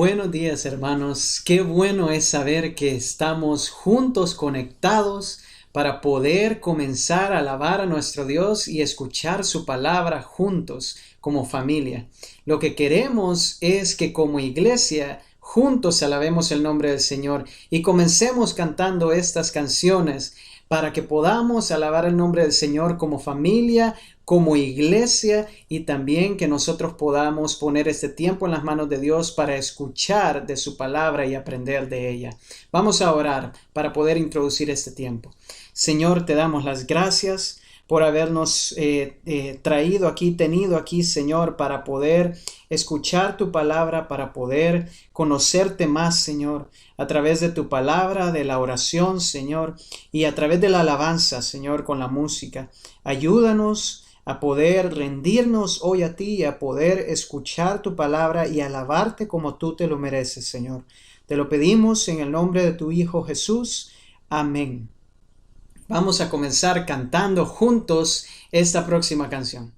Buenos días, hermanos. Qué bueno es saber que estamos juntos conectados para poder comenzar a alabar a nuestro Dios y escuchar su palabra juntos como familia. Lo que queremos es que como iglesia juntos alabemos el nombre del Señor y comencemos cantando estas canciones para que podamos alabar el nombre del Señor como familia, como iglesia, y también que nosotros podamos poner este tiempo en las manos de Dios para escuchar de su palabra y aprender de ella. Vamos a orar para poder introducir este tiempo. Señor, te damos las gracias por habernos tenido aquí, Señor, para poder escuchar tu palabra, para poder conocerte más, Señor, a través de tu palabra, de la oración, Señor, y a través de la alabanza, Señor, con la música. Ayúdanos a poder rendirnos hoy a ti y a poder escuchar tu palabra y alabarte como tú te lo mereces, Señor. Te lo pedimos en el nombre de tu Hijo Jesús. Amén. Vamos a comenzar cantando juntos esta próxima canción.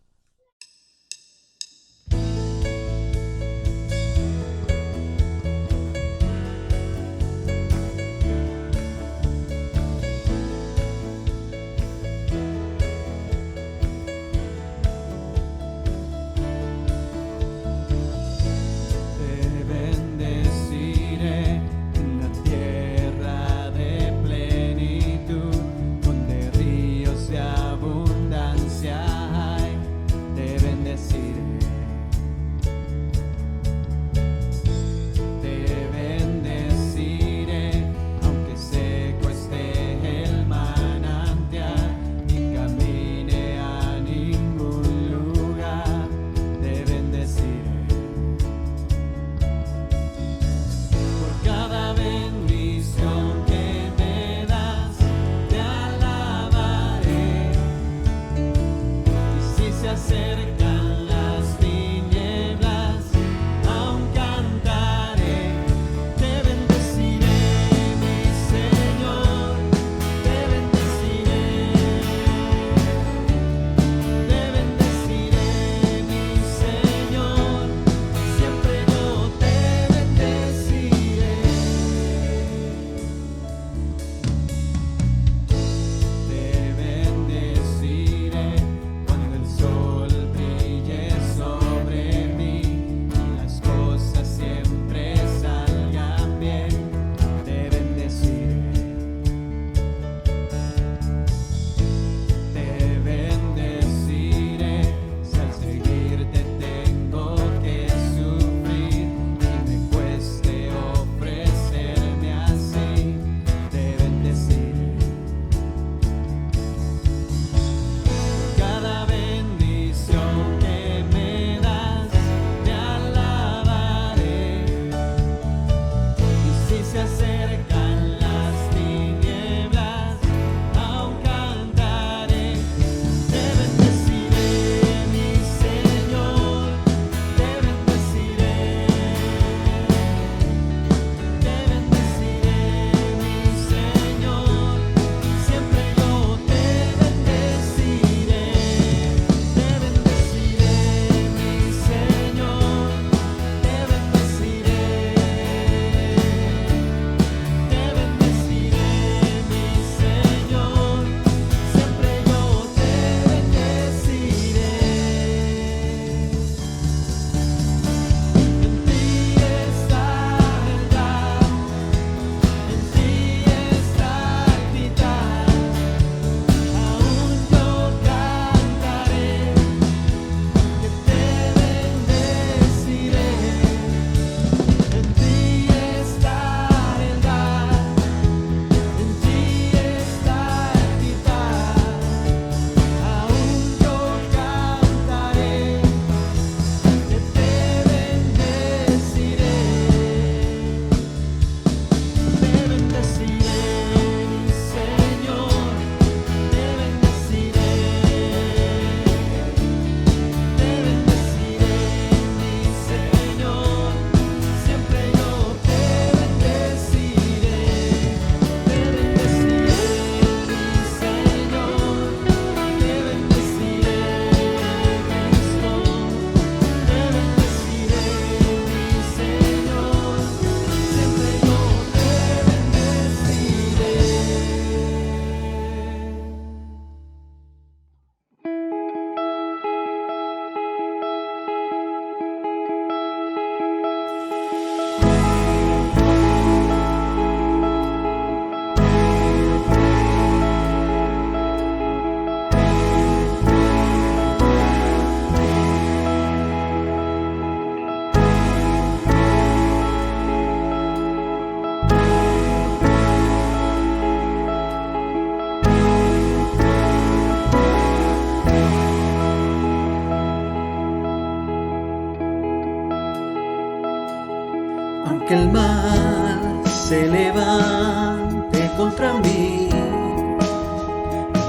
Aunque el mal se levante contra mí,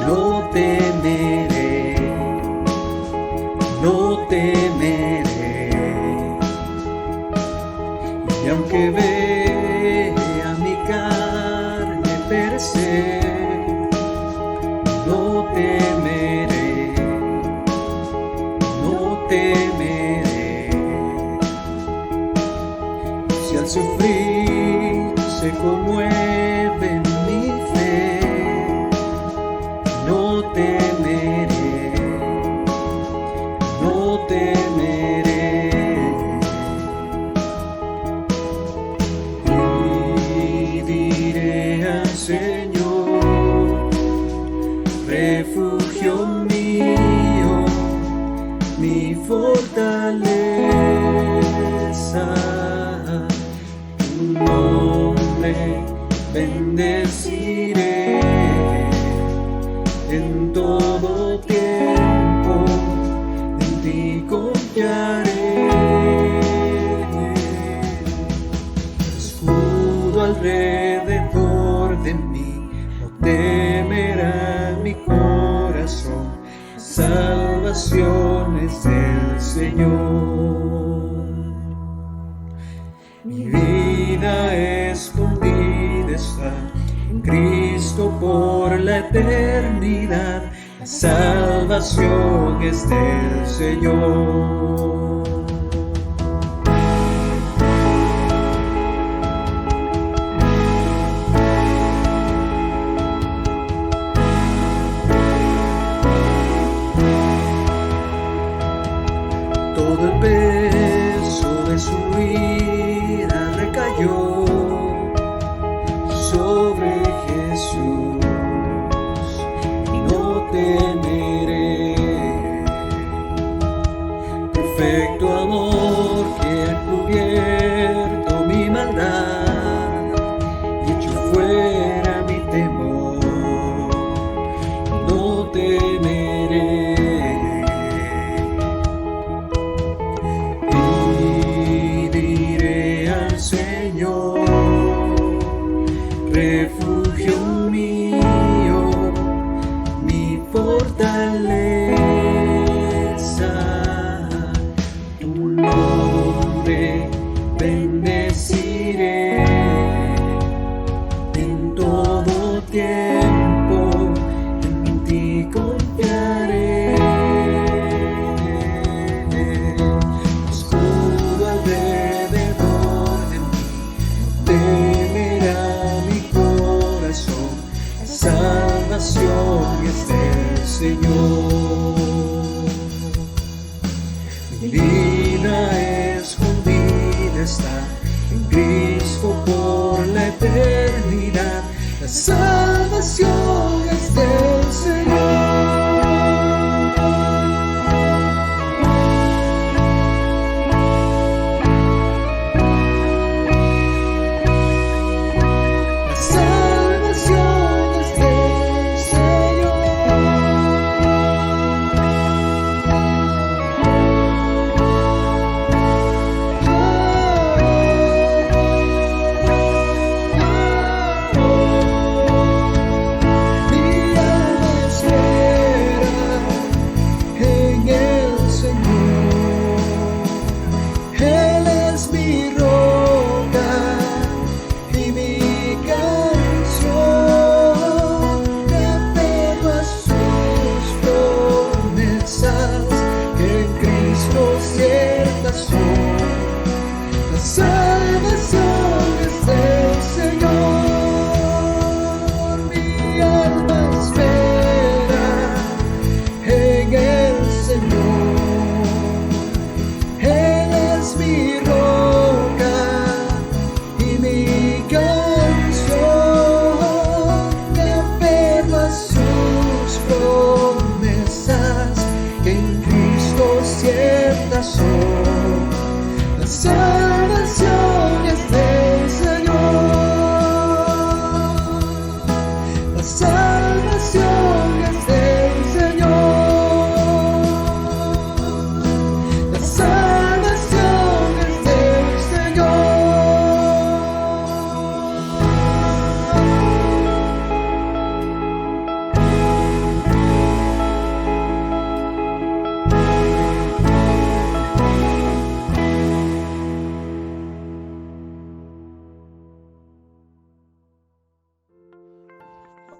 no temeré, no temeré. Y aunque vea mi carne perecer, no temeré, no temeré. Si al sufrir se conmueve mi fe, no temeré, no temeré. Y diré al Señor, refugio mío, mi fortaleza, tu nombre bendeciré en todo tiempo, en ti confiaré. Escudo alrededor de mí, no temerá mi corazón, salvación es del Señor. Mi vida escondida está en Cristo por la eternidad, la salvación es del Señor. Todo el peso de su ira recayó sobre Jesús y no temeré. Perfecto amor que ha cubierto mi maldad y hecho fuera mi temor, no temeré. Señor, refugio mío, mi fortaleza, tu nombre bendeciré en todo tiempo, en ti confiaré. Escudo alrededor de mí, temerá mi corazón, la salvación es del Señor. Mi vida escondida está en Cristo por la eternidad, la salvación es del Señor. Mi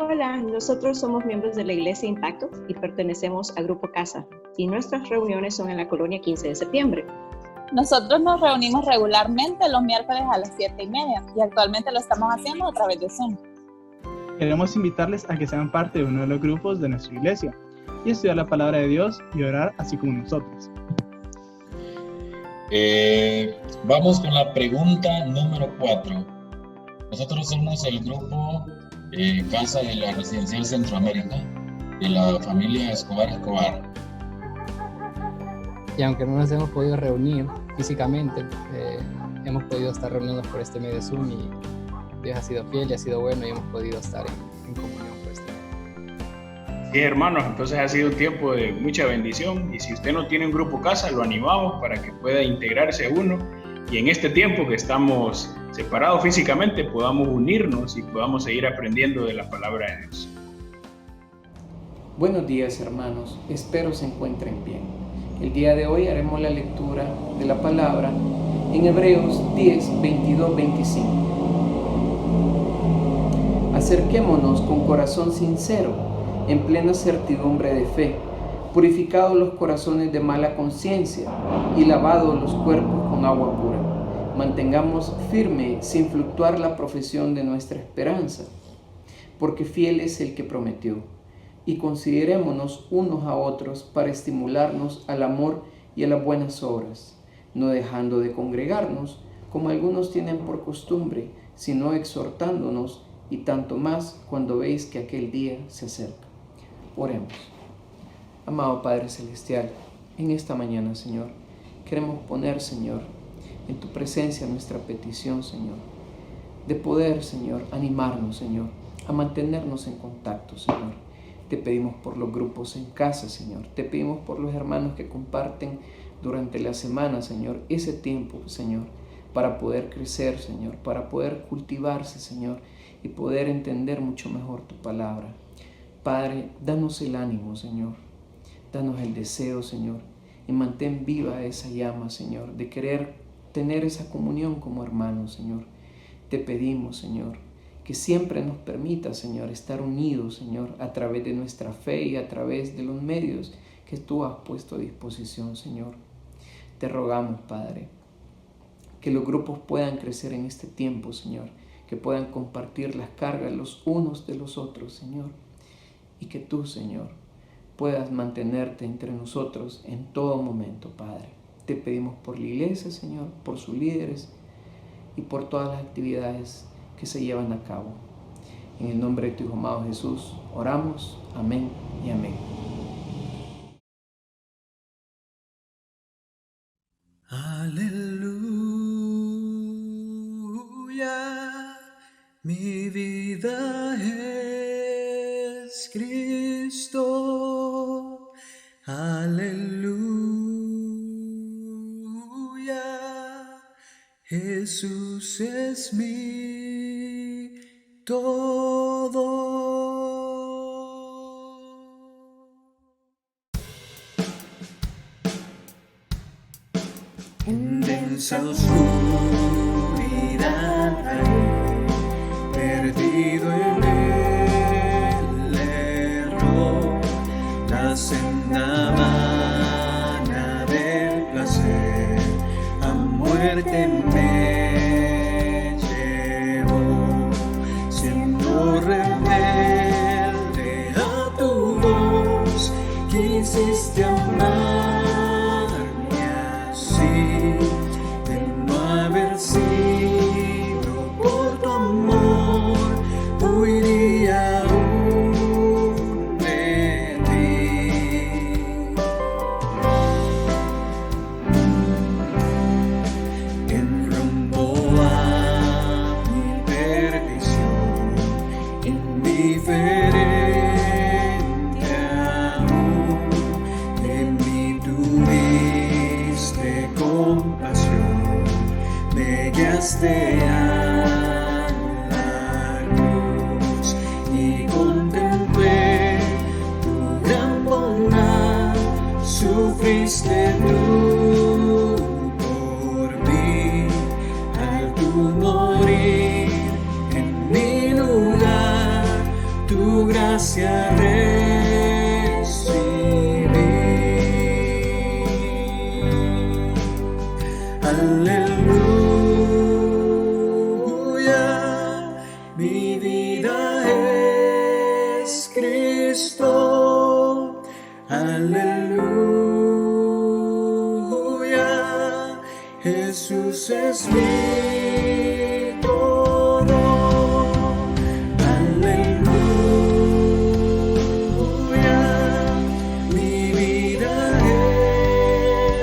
Hola, nosotros somos miembros de la Iglesia Impacto y pertenecemos al Grupo Casa, y nuestras reuniones son en la colonia 15 de septiembre. Nosotros nos reunimos regularmente los miércoles a las 7:30 y actualmente lo estamos haciendo a través de Zoom. Queremos invitarles a que sean parte de uno de los grupos de nuestra iglesia y estudiar la palabra de Dios y orar así como nosotros. Vamos con la pregunta número 4. Nosotros somos el grupo Casa de la Residencial Centroamérica de la familia Escobar. Y aunque no nos hemos podido reunir físicamente, hemos podido estar reunidos por este medio de Zoom y Dios ha sido fiel y ha sido bueno y hemos podido estar en comunión por este medio. Sí, hermanos, entonces ha sido un tiempo de mucha bendición y si usted no tiene un grupo casa, lo animamos para que pueda integrarse a uno y en este tiempo que estamos separados físicamente podamos unirnos y podamos seguir aprendiendo de la palabra de Dios. Buenos días, hermanos, espero se encuentren bien. El día de hoy haremos la lectura de la palabra en Hebreos 10, 22, 25. Acerquémonos con corazón sincero, en plena certidumbre de fe, purificados los corazones de mala conciencia y lavados los cuerpos con agua pura. Mantengamos firme sin fluctuar la profesión de nuestra esperanza, porque fiel es el que prometió. Y considerémonos unos a otros para estimularnos al amor y a las buenas obras, no dejando de congregarnos, como algunos tienen por costumbre, sino exhortándonos, y tanto más cuando veis que aquel día se acerca. Oremos. Amado Padre Celestial, en esta mañana, Señor, queremos poner, Señor, en tu presencia nuestra petición, Señor, de poder, Señor, animarnos, Señor, a mantenernos en contacto, Señor. Te pedimos por los grupos en casa, Señor. Te pedimos por los hermanos que comparten durante la semana, Señor, ese tiempo, Señor, para poder crecer, Señor, para poder cultivarse, Señor, y poder entender mucho mejor tu palabra. Padre, danos el ánimo, Señor. Danos el deseo, Señor, y mantén viva esa llama, Señor, de querer tener esa comunión como hermanos, Señor. Te pedimos, Señor, que siempre nos permita, Señor, estar unidos, Señor, a través de nuestra fe y a través de los medios que tú has puesto a disposición, Señor. Te rogamos, Padre, que los grupos puedan crecer en este tiempo, Señor, que puedan compartir las cargas los unos de los otros, Señor, y que tú, Señor, puedas mantenerte entre nosotros en todo momento, Padre. Te pedimos por la iglesia, Señor, por sus líderes y por todas las actividades que se llevan a cabo. En el nombre de tu Hijo amado Jesús, oramos. Amén y amén. Aleluya, mi vida es Cristo. Aleluya, Jesús es mi todo. En densa oscuridad, perdido en el error, la senda vana del placer a muerte me llevó, siendo rebelde a tu voz, quisiste amarme así, de no haber sido por tu amor, huiría aún de ti. En rumbo a mi perdición, indiferente aún, de mí tuviste compasión, me guiaste a la cruz y contemplé tu gran bondad, sufriste tú por mí, al tu morir en mi lugar, tu gracia recibí. Aleluya, mi vida es Cristo. Aleluya, Jesús es mi todo. Aleluya, mi vida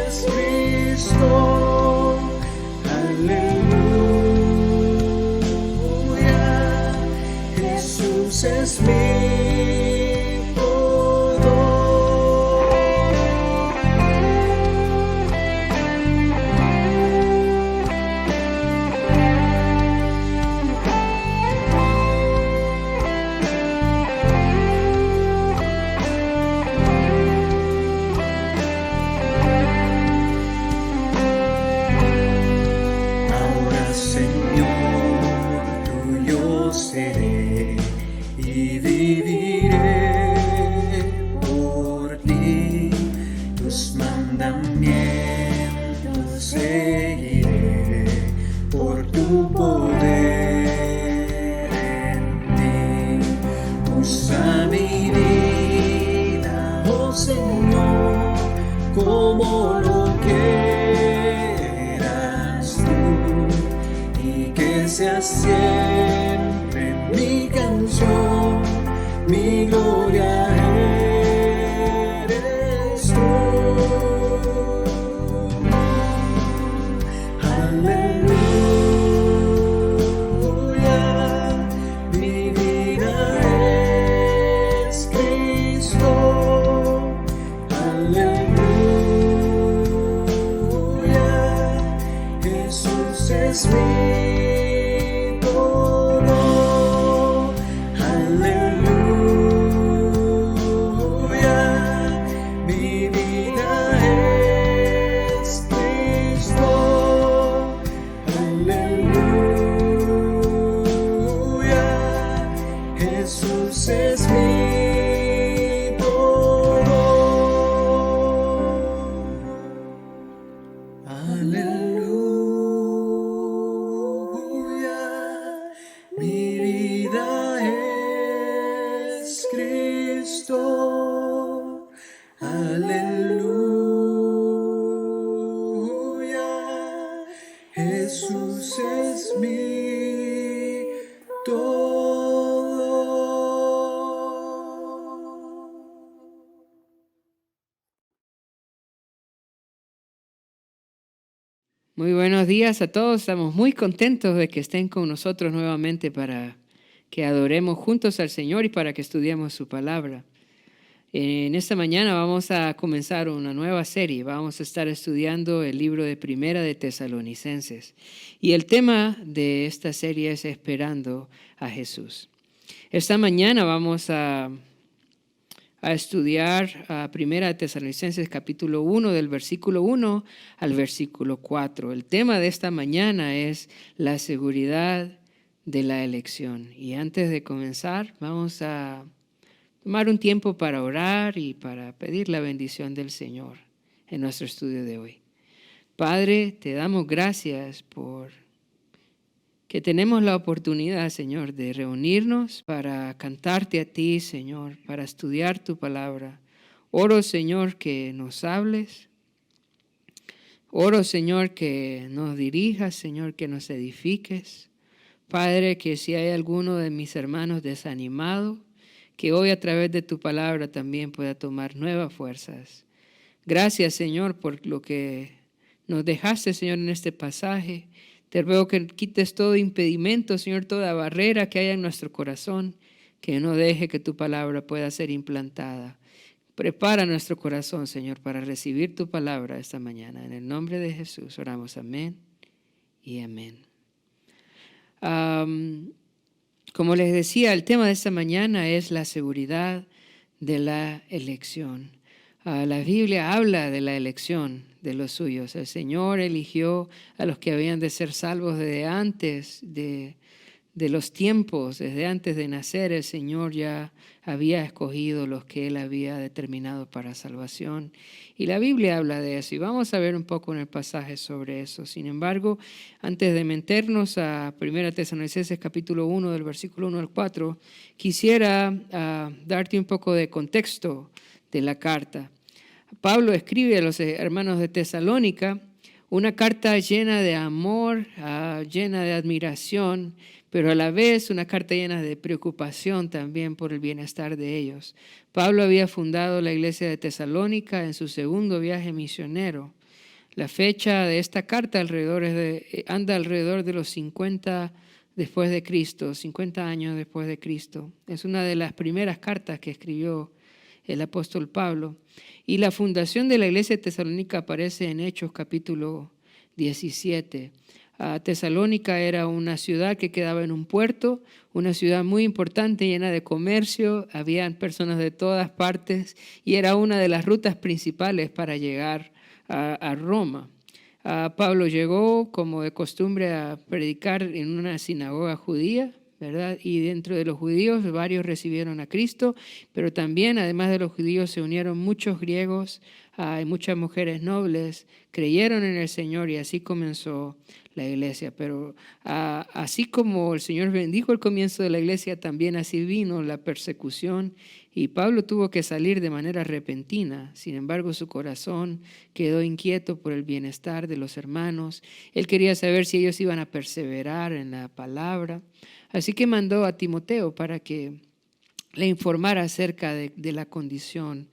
es Cristo. Aleluya, Jesús es mi seré y viviré por ti, tus mandamientos seguiré por tu poder en ti. Usa mi vida, oh Señor, como lo quieras tú, y que sea siempre mi canción, mi gloria eres tú. Aleluya, mi vida es Cristo. Aleluya, Jesús es mi Jesús es mi todo. Muy buenos días a todos. Estamos muy contentos de que estén con nosotros nuevamente para que adoremos juntos al Señor y para que estudiemos su palabra. En esta mañana vamos a comenzar una nueva serie. Vamos a estar estudiando el libro de Primera de Tesalonicenses. Y el tema de esta serie es Esperando a Jesús. Esta mañana vamos a estudiar a Primera de Tesalonicenses capítulo 1 del versículo 1 al versículo 4. El tema de esta mañana es la seguridad de la elección. Y antes de comenzar vamos a tomar un tiempo para orar y para pedir la bendición del Señor en nuestro estudio de hoy. Padre, te damos gracias por que tenemos la oportunidad, Señor, de reunirnos para cantarte a ti, Señor, para estudiar tu palabra. Oro, Señor, que nos hables. Oro, Señor, que nos dirijas, Señor, que nos edifiques. Padre, que si hay alguno de mis hermanos desanimado, que hoy a través de tu palabra también pueda tomar nuevas fuerzas. Gracias, Señor, por lo que nos dejaste, Señor, en este pasaje. Te ruego que quites todo impedimento, Señor, toda barrera que haya en nuestro corazón, que no deje que tu palabra pueda ser implantada. Prepara nuestro corazón, Señor, para recibir tu palabra esta mañana. En el nombre de Jesús oramos, amén y amén. Como les decía, el tema de esta mañana es la seguridad de la elección. La Biblia habla de la elección de los suyos. El Señor eligió a los que habían de ser salvos desde antes de los tiempos, desde antes de nacer, el Señor ya había escogido los que Él había determinado para salvación. Y la Biblia habla de eso, y vamos a ver un poco en el pasaje sobre eso. Sin embargo, antes de meternos a 1 Tesalonicenses capítulo 1, del versículo 1 al 4, quisiera darte un poco de contexto de la carta. Pablo escribe a los hermanos de Tesalónica una carta llena de amor, llena de admiración, pero a la vez una carta llena de preocupación también por el bienestar de ellos. Pablo había fundado la iglesia de Tesalónica en su segundo viaje misionero. La fecha de esta carta anda alrededor de los 50 después de Cristo, 50 años después de Cristo. Es una de las primeras cartas que escribió el apóstol Pablo. Y la fundación de la iglesia de Tesalónica aparece en Hechos capítulo 17. Tesalónica era una ciudad que quedaba en un puerto, una ciudad muy importante, llena de comercio, habían personas de todas partes y era una de las rutas principales para llegar a Roma. Pablo llegó, como de costumbre, a predicar en una sinagoga judía, ¿verdad? Y dentro de los judíos varios recibieron a Cristo, pero también, además de los judíos, se unieron muchos griegos y muchas mujeres nobles, creyeron en el Señor y así comenzó la iglesia. Pero así como el Señor bendijo el comienzo de la iglesia, también así vino la persecución y Pablo tuvo que salir de manera repentina. Sin embargo, su corazón quedó inquieto por el bienestar de los hermanos. Él quería saber si ellos iban a perseverar en la palabra. Así que mandó a Timoteo para que le informara acerca de la condición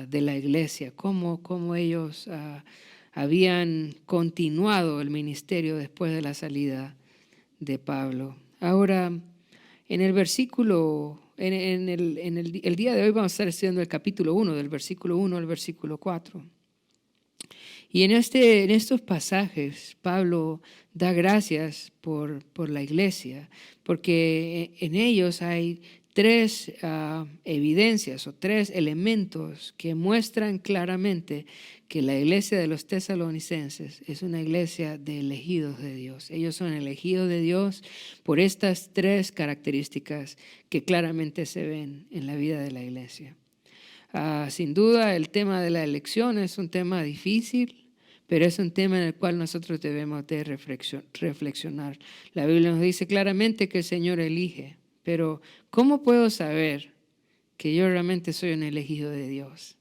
de la iglesia, cómo ellos habían continuado el ministerio después de la salida de Pablo. Ahora, en el versículo, el día de hoy vamos a estar estudiando el capítulo 1, del versículo 1 al versículo 4. Y en estos pasajes, Pablo da gracias por la iglesia, porque en ellos hay tres evidencias o tres elementos que muestran claramente que la iglesia de los tesalonicenses es una iglesia de elegidos de Dios. Ellos son elegidos de Dios por estas tres características que claramente se ven en la vida de la iglesia. Sin duda, el tema de la elección es un tema difícil, pero es un tema en el cual nosotros debemos de reflexionar. La Biblia nos dice claramente que el Señor elige, pero ¿cómo puedo saber que yo realmente soy un elegido de Dios?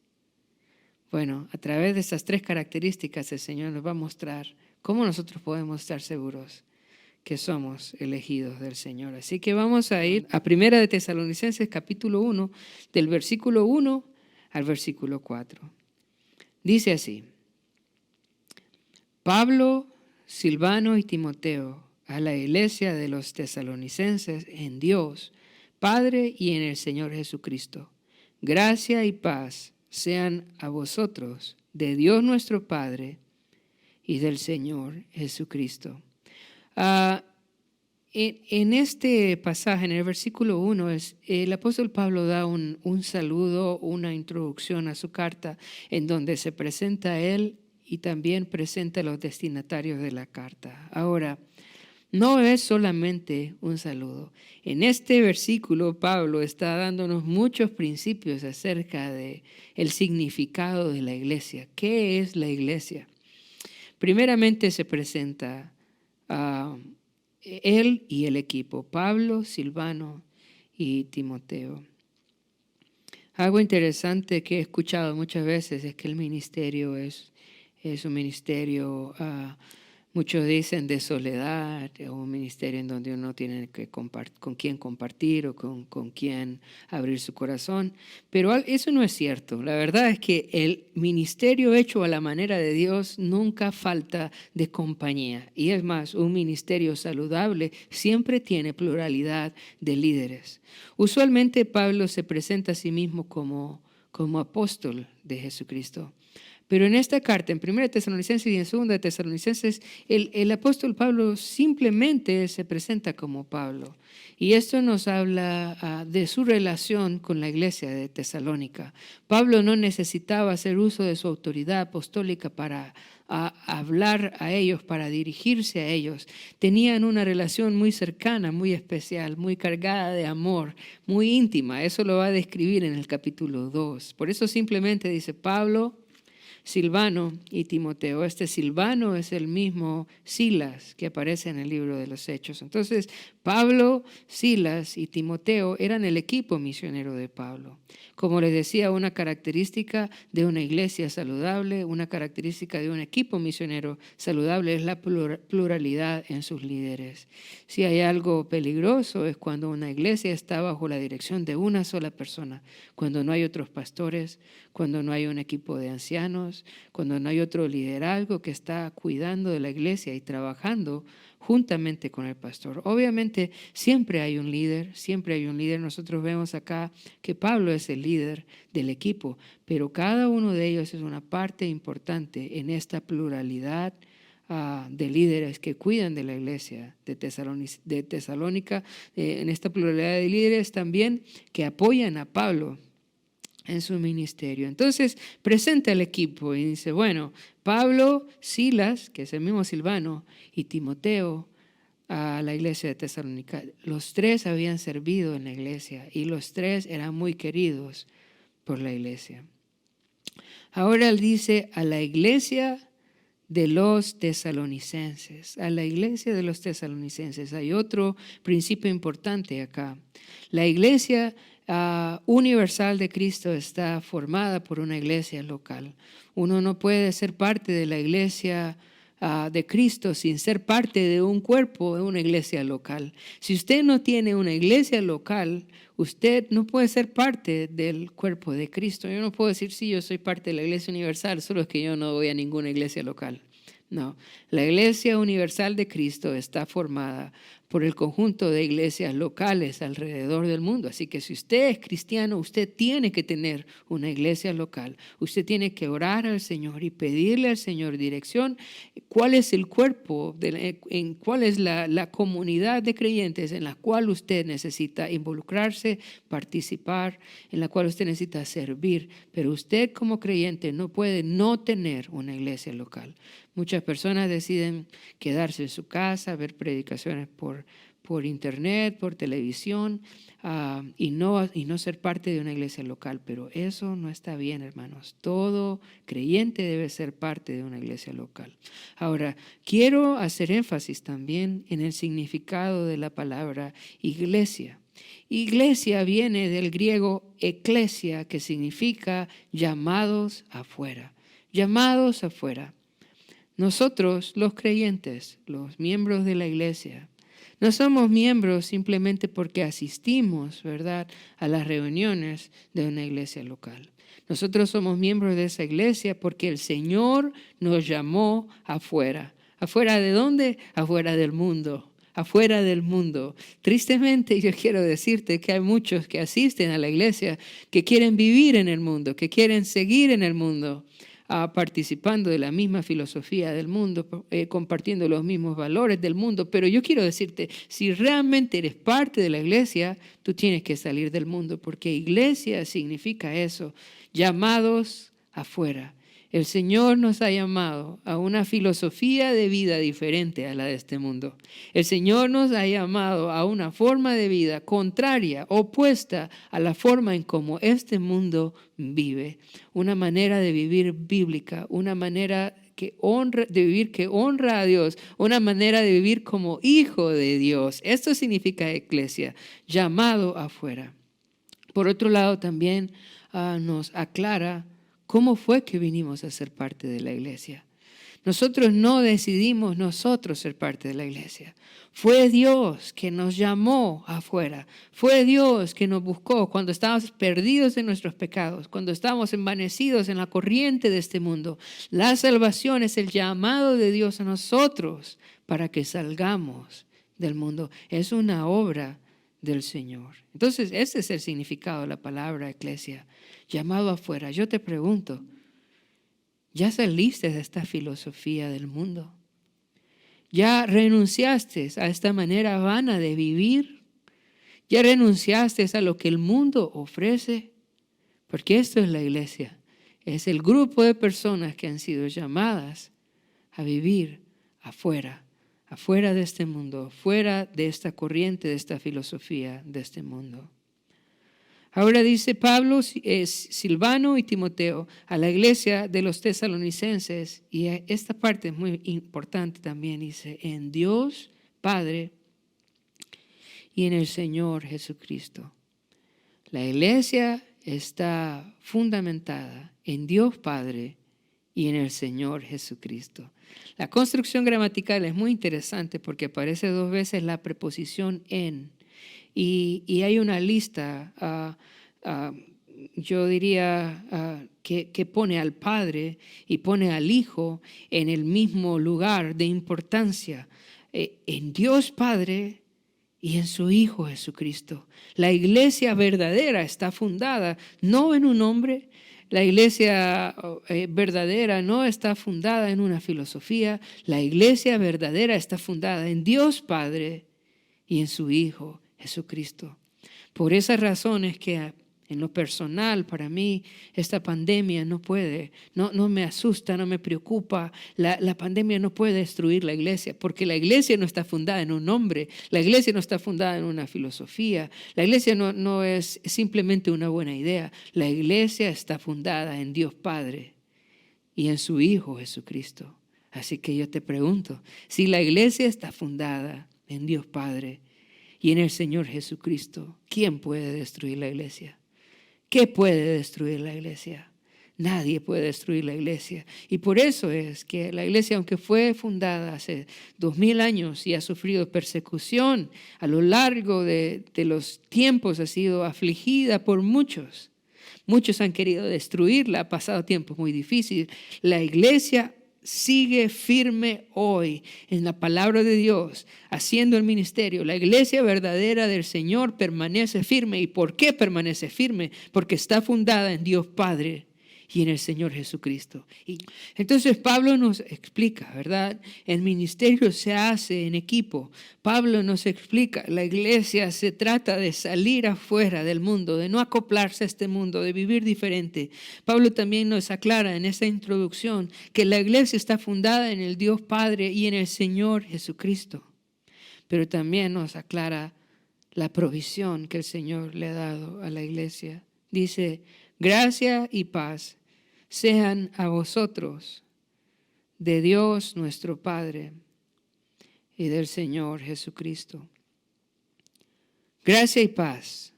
Bueno, a través de estas tres características el Señor nos va a mostrar cómo nosotros podemos estar seguros que somos elegidos del Señor. Así que vamos a ir a 1 de Tesalonicenses capítulo 1, del versículo 1 al versículo 4. Dice así: Pablo, Silvano y Timoteo, a la iglesia de los tesalonicenses en Dios, Padre y en el Señor Jesucristo. Gracia y paz sean a vosotros, de Dios nuestro Padre y del Señor Jesucristo. En este pasaje, en el versículo 1, el apóstol Pablo da un saludo, una introducción a su carta, en donde se presenta a él y también presenta a los destinatarios de la carta. Ahora, no es solamente un saludo. En este versículo, Pablo está dándonos muchos principios acerca del significado de la iglesia. ¿Qué es la iglesia? Primeramente se presenta él y el equipo, Pablo, Silvano y Timoteo. Algo interesante que he escuchado muchas veces es que el ministerio es un ministerio, muchos dicen, de soledad, o un ministerio en donde uno tiene que con quién compartir o con quién abrir su corazón. Pero eso no es cierto. La verdad es que el ministerio hecho a la manera de Dios nunca falta de compañía. Y es más, un ministerio saludable siempre tiene pluralidad de líderes. Usualmente Pablo se presenta a sí mismo como apóstol de Jesucristo. Pero en esta carta, en 1 Tesalonicenses y en 2 Tesalonicenses, el apóstol Pablo simplemente se presenta como Pablo. Y esto nos habla de su relación con la iglesia de Tesalónica. Pablo no necesitaba hacer uso de su autoridad apostólica para hablar a ellos, para dirigirse a ellos. Tenían una relación muy cercana, muy especial, muy cargada de amor, muy íntima. Eso lo va a describir en el capítulo 2. Por eso simplemente dice Pablo, Silvano y Timoteo. Este Silvano es el mismo Silas que aparece en el libro de los Hechos. Entonces, Pablo, Silas y Timoteo eran el equipo misionero de Pablo. Como les decía, una característica de una iglesia saludable, una característica de un equipo misionero saludable es la pluralidad en sus líderes. Si hay algo peligroso es cuando una iglesia está bajo la dirección de una sola persona, cuando no hay otros pastores, cuando no hay un equipo de ancianos, cuando no hay otro liderazgo que está cuidando de la iglesia y trabajando juntamente con el pastor. Obviamente siempre hay un líder, siempre hay un líder. Nosotros vemos acá que Pablo es el líder del equipo, pero cada uno de ellos es una parte importante en esta pluralidad de líderes que cuidan de la iglesia de Tesalónica, en esta pluralidad de líderes también que apoyan a Pablo en su ministerio. Entonces presenta al equipo y dice, bueno, Pablo, Silas, que es el mismo Silvano, y Timoteo a la iglesia de Tesalónica. Los tres habían servido en la iglesia y los tres eran muy queridos por la iglesia. Ahora él dice a la iglesia de los tesalonicenses. A la iglesia de los tesalonicenses. Hay otro principio importante acá. La iglesia universal de Cristo está formada por una iglesia local. Uno no puede ser parte de la iglesia de Cristo sin ser parte de un cuerpo, de una iglesia local. Si usted no tiene una iglesia local, usted no puede ser parte del cuerpo de Cristo. Yo no puedo decir, sí, yo soy parte de la iglesia universal, solo es que yo no voy a ninguna iglesia local. No, la iglesia universal de Cristo está formada por el conjunto de iglesias locales alrededor del mundo. Así que si usted es cristiano, usted tiene que tener una iglesia local. Usted tiene que orar al Señor y pedirle al Señor dirección. ¿Cuál es el cuerpo, cuál es la comunidad de creyentes en la cual usted necesita involucrarse, participar, en la cual usted necesita servir? Pero usted como creyente no puede no tener una iglesia local. Muchas personas deciden quedarse en su casa, ver predicaciones por internet, por televisión, y no ser parte de una iglesia local. Pero eso no está bien, hermanos. Todo creyente debe ser parte de una iglesia local. Ahora, quiero hacer énfasis también en el significado de la palabra iglesia. Iglesia viene del griego eklesia, que significa llamados afuera. Llamados afuera. Nosotros, los creyentes, los miembros de la iglesia, no somos miembros simplemente porque asistimos, ¿verdad?, a las reuniones de una iglesia local. Nosotros somos miembros de esa iglesia porque el Señor nos llamó afuera. ¿Afuera de dónde? Afuera del mundo. Afuera del mundo. Tristemente, yo quiero decirte que hay muchos que asisten a la iglesia que quieren vivir en el mundo, que quieren seguir en el mundo, participando de la misma filosofía del mundo, compartiendo los mismos valores del mundo. Pero yo quiero decirte, si realmente eres parte de la iglesia, tú tienes que salir del mundo, porque iglesia significa eso, llamados afuera. El Señor nos ha llamado a una filosofía de vida diferente a la de este mundo. El Señor nos ha llamado a una forma de vida contraria, opuesta a la forma en cómo este mundo vive. Una manera de vivir bíblica, una manera de vivir que honra a Dios, una manera de vivir como hijo de Dios. Esto significa iglesia, llamado afuera. Por otro lado, también nos aclara ¿cómo fue que vinimos a ser parte de la iglesia? Nosotros no decidimos ser parte de la iglesia. Fue Dios que nos llamó afuera. Fue Dios que nos buscó cuando estábamos perdidos en nuestros pecados, cuando estábamos envanecidos en la corriente de este mundo. La salvación es el llamado de Dios a nosotros para que salgamos del mundo. Es una obra del Señor. Entonces, ese es el significado de la palabra iglesia, llamado afuera. Yo te pregunto, Ya saliste de esta filosofía del mundo. Ya renunciaste a esta manera vana de vivir. Ya renunciaste a lo que el mundo ofrece. Porque esto es la iglesia. Es el grupo de personas que han sido llamadas a vivir afuera de este mundo, fuera de esta corriente, de esta filosofía de este mundo. Ahora dice Pablo, Silvano y Timoteo a la iglesia de los tesalonicenses, y esta parte es muy importante también, dice, en Dios Padre y en el Señor Jesucristo. La iglesia está fundamentada en Dios Padre y en el Señor Jesucristo. La construcción gramatical es muy interesante porque aparece 2 veces la preposición en. Y hay una lista, yo diría, que pone al Padre y pone al Hijo en el mismo lugar de importancia, en Dios Padre y en su Hijo Jesucristo. La iglesia verdadera está fundada no en un hombre. La iglesia verdadera no está fundada en una filosofía. La iglesia verdadera está fundada en Dios Padre y en su Hijo Jesucristo. Por esas razones que en lo personal, para mí, esta pandemia no me asusta, no me preocupa. La pandemia no puede destruir la iglesia, porque la iglesia no está fundada en un hombre, la iglesia no está fundada en una filosofía, la iglesia no es simplemente una buena idea. La iglesia está fundada en Dios Padre y en su Hijo Jesucristo. Así que yo te pregunto, si la iglesia está fundada en Dios Padre y en el Señor Jesucristo, ¿quién puede destruir la iglesia? ¿Qué puede destruir la iglesia? Nadie puede destruir la iglesia. Y por eso es que la iglesia, aunque fue fundada hace 2000 años y ha sufrido persecución a lo largo de los tiempos, ha sido afligida por muchos. Muchos han querido destruirla, ha pasado tiempos muy difíciles. La iglesia sigue firme hoy en la palabra de Dios, haciendo el ministerio. La iglesia verdadera del Señor permanece firme. ¿Y por qué permanece firme? Porque está fundada en Dios Padre y en el Señor Jesucristo. Y entonces Pablo nos explica, ¿verdad? El ministerio se hace en equipo. Pablo nos explica, la iglesia se trata de salir afuera del mundo, de no acoplarse a este mundo, de vivir diferente. Pablo también nos aclara en esta introducción que la iglesia está fundada en el Dios Padre y en el Señor Jesucristo. Pero también nos aclara la provisión que el Señor le ha dado a la iglesia. Dice, gracia y paz sean a vosotros de Dios nuestro Padre y del Señor Jesucristo. Gracia y paz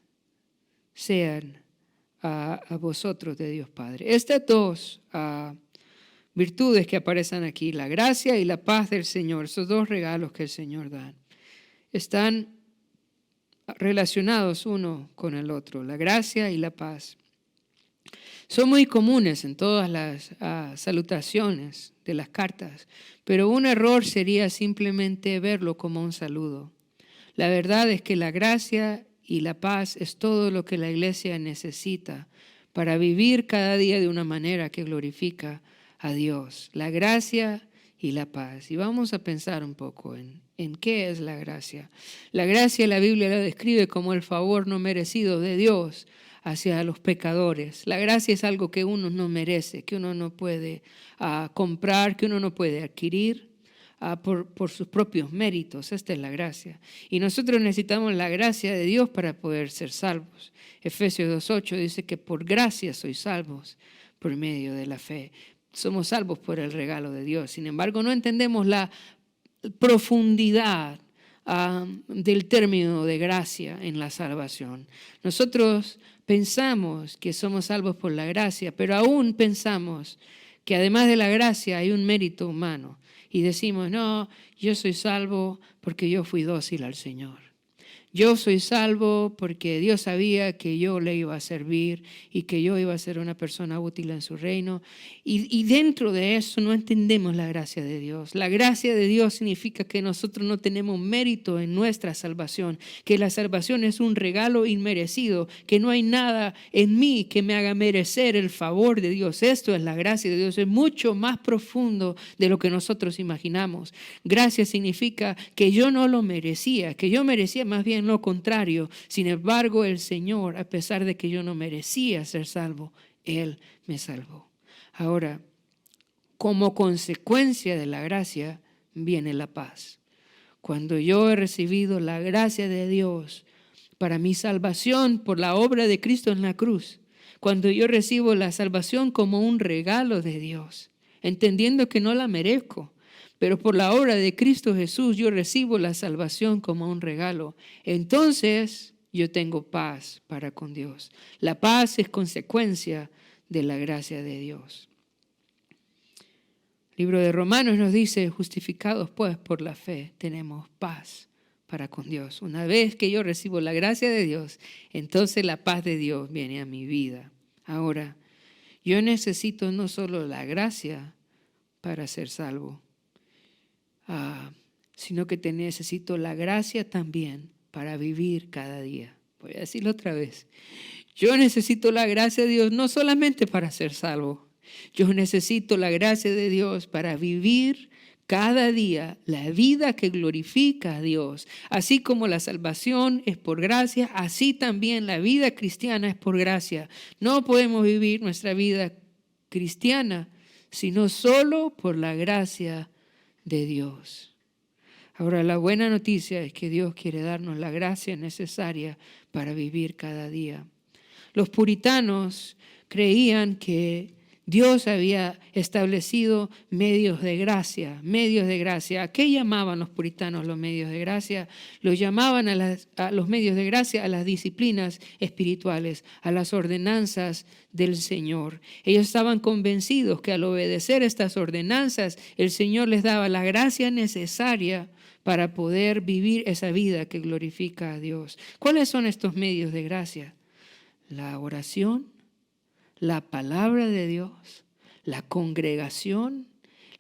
sean a vosotros de Dios Padre. Estas 2 virtudes que aparecen aquí, la gracia y la paz del Señor, esos 2 regalos que el Señor da, están relacionados uno con el otro, la gracia y la paz. Son muy comunes en todas las salutaciones de las cartas, pero un error sería simplemente verlo como un saludo. La verdad es que la gracia y la paz es todo lo que la iglesia necesita para vivir cada día de una manera que glorifica a Dios. La gracia y la paz. Y vamos a pensar un poco en qué es la gracia. La gracia la Biblia la describe como el favor no merecido de Dios hacia los pecadores. La gracia es algo que uno no merece, que uno no puede comprar, que uno no puede adquirir por sus propios méritos. Esta es la gracia. Y nosotros necesitamos la gracia de Dios para poder ser salvos. Efesios 2:8 dice que por gracia sois salvos por medio de la fe. Somos salvos por el regalo de Dios. Sin embargo, no entendemos la profundidad del término de gracia en la salvación. Nosotros pensamos que somos salvos por la gracia, pero aún pensamos que además de la gracia hay un mérito humano. Y decimos, no, yo soy salvo porque yo fui dócil al Señor. Yo soy salvo porque Dios sabía que yo le iba a servir y que yo iba a ser una persona útil en su reino. Y dentro de eso no entendemos la gracia de Dios. La gracia de Dios significa que nosotros no tenemos mérito en nuestra salvación, que la salvación es un regalo inmerecido, que no hay nada en mí que me haga merecer el favor de Dios. Esto es la gracia de Dios, es mucho más profundo de lo que nosotros imaginamos. Gracia significa que yo no lo merecía, que yo merecía más bien lo contrario. Sin embargo, el Señor, a pesar de que yo no merecía ser salvo, Él me salvó. Ahora, como consecuencia de la gracia, viene la paz. Cuando yo he recibido la gracia de Dios para mi salvación por la obra de Cristo en la cruz, cuando yo recibo la salvación como un regalo de Dios, entendiendo que no la merezco, pero por la obra de Cristo Jesús yo recibo la salvación como un regalo. Entonces yo tengo paz para con Dios. La paz es consecuencia de la gracia de Dios. El libro de Romanos nos dice, justificados pues por la fe, tenemos paz para con Dios. Una vez que yo recibo la gracia de Dios, entonces la paz de Dios viene a mi vida. Ahora, yo necesito no solo la gracia para ser salvo, sino que necesito la gracia también para vivir cada día. Voy a decirlo otra vez. Yo necesito la gracia de Dios no solamente para ser salvo. Yo necesito la gracia de Dios para vivir cada día la vida que glorifica a Dios. Así como la salvación es por gracia, así también la vida cristiana es por gracia. No podemos vivir nuestra vida cristiana sino solo por la gracia de Dios. Ahora, la buena noticia es que Dios quiere darnos la gracia necesaria para vivir cada día. Los puritanos creían que Dios había establecido medios de gracia, medios de gracia. ¿A qué llamaban los puritanos los medios de gracia? Los llamaban a los medios de gracia a las disciplinas espirituales, a las ordenanzas del Señor. Ellos estaban convencidos que al obedecer estas ordenanzas, el Señor les daba la gracia necesaria para poder vivir esa vida que glorifica a Dios. ¿Cuáles son estos medios de gracia? La oración, la palabra de Dios, la congregación,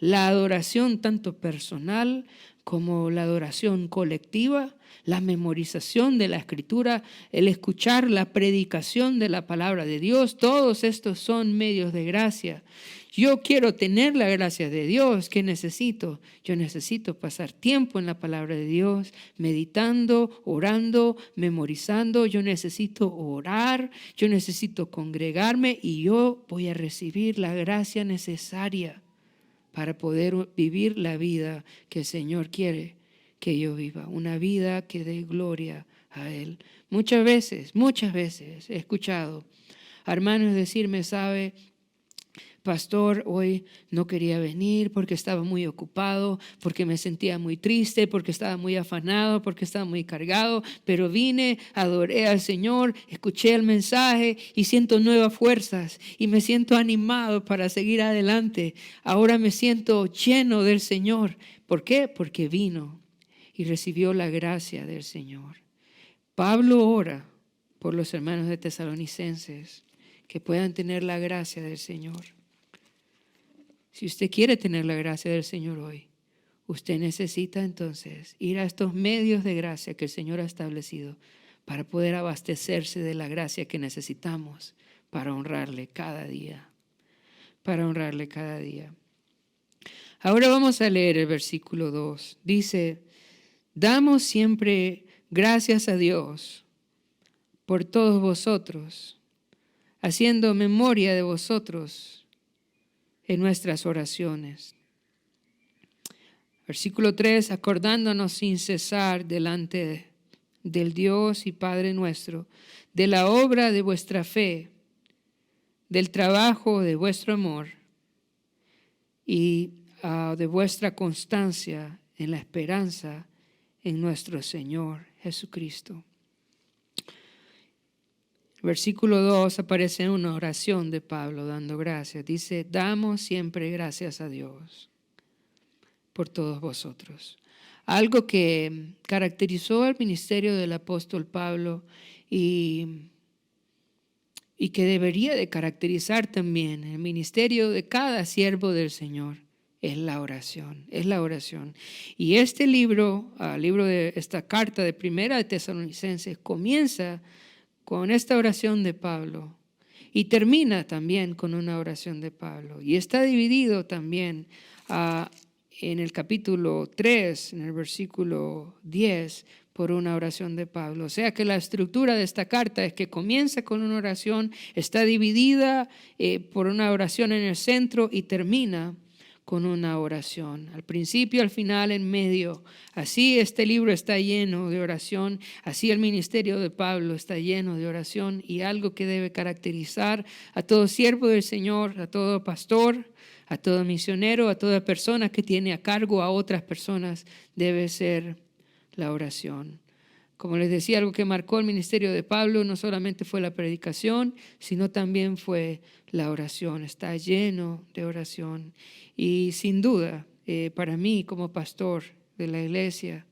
la adoración tanto personal como la adoración colectiva, la memorización de la Escritura, el escuchar la predicación de la palabra de Dios. Todos estos son medios de gracia. Yo quiero tener la gracia de Dios. ¿Qué necesito? Yo necesito pasar tiempo en la palabra de Dios, meditando, orando, memorizando. Yo necesito orar, yo necesito congregarme y yo voy a recibir la gracia necesaria para poder vivir la vida que el Señor quiere que yo viva. Una vida que dé gloria a Él. Muchas veces he escuchado a hermanos decirme, ¿sabe? Pastor, hoy no quería venir porque estaba muy ocupado, porque me sentía muy triste, porque estaba muy afanado, porque estaba muy cargado, pero vine, adoré al Señor, escuché el mensaje y siento nuevas fuerzas y me siento animado para seguir adelante. Ahora me siento lleno del Señor. ¿Por qué? Porque vino y recibió la gracia del Señor. Pablo ora por los hermanos de Tesalonicenses que puedan tener la gracia del Señor. Si usted quiere tener la gracia del Señor hoy, usted necesita entonces ir a estos medios de gracia que el Señor ha establecido para poder abastecerse de la gracia que necesitamos para honrarle cada día. Para honrarle cada día. Ahora vamos a leer el versículo 2. Dice, damos siempre gracias a Dios por todos vosotros, haciendo memoria de vosotros en nuestras oraciones. Versículo 3, acordándonos sin cesar delante del Dios y Padre nuestro, de la obra de vuestra fe, del trabajo de vuestro amor y de vuestra constancia en la esperanza en nuestro Señor Jesucristo. Versículo 2 aparece una oración de Pablo dando gracias. Dice, damos siempre gracias a Dios por todos vosotros. algo que caracterizó al ministerio del apóstol Pablo y que debería de caracterizar también el ministerio de cada siervo del Señor. Es la oración, es la oración. Y este libro, de esta carta de Primera de Tesalonicenses, comienza con esta oración de Pablo y termina también con una oración de Pablo. Y está dividido también en el capítulo 3, en el versículo 10, por una oración de Pablo. O sea que la estructura de esta carta es que comienza con una oración, está dividida por una oración en el centro y termina con una oración. Al principio, al final, en medio. Así este libro está lleno de oración, así el ministerio de Pablo está lleno de oración, y algo que debe caracterizar a todo siervo del Señor, a todo pastor, a todo misionero, a toda persona que tiene a cargo a otras personas, debe ser la oración. Como les decía, algo que marcó el ministerio de Pablo no solamente fue la predicación, sino también fue la oración. Está lleno de oración. Y sin duda, para mí como pastor de la iglesia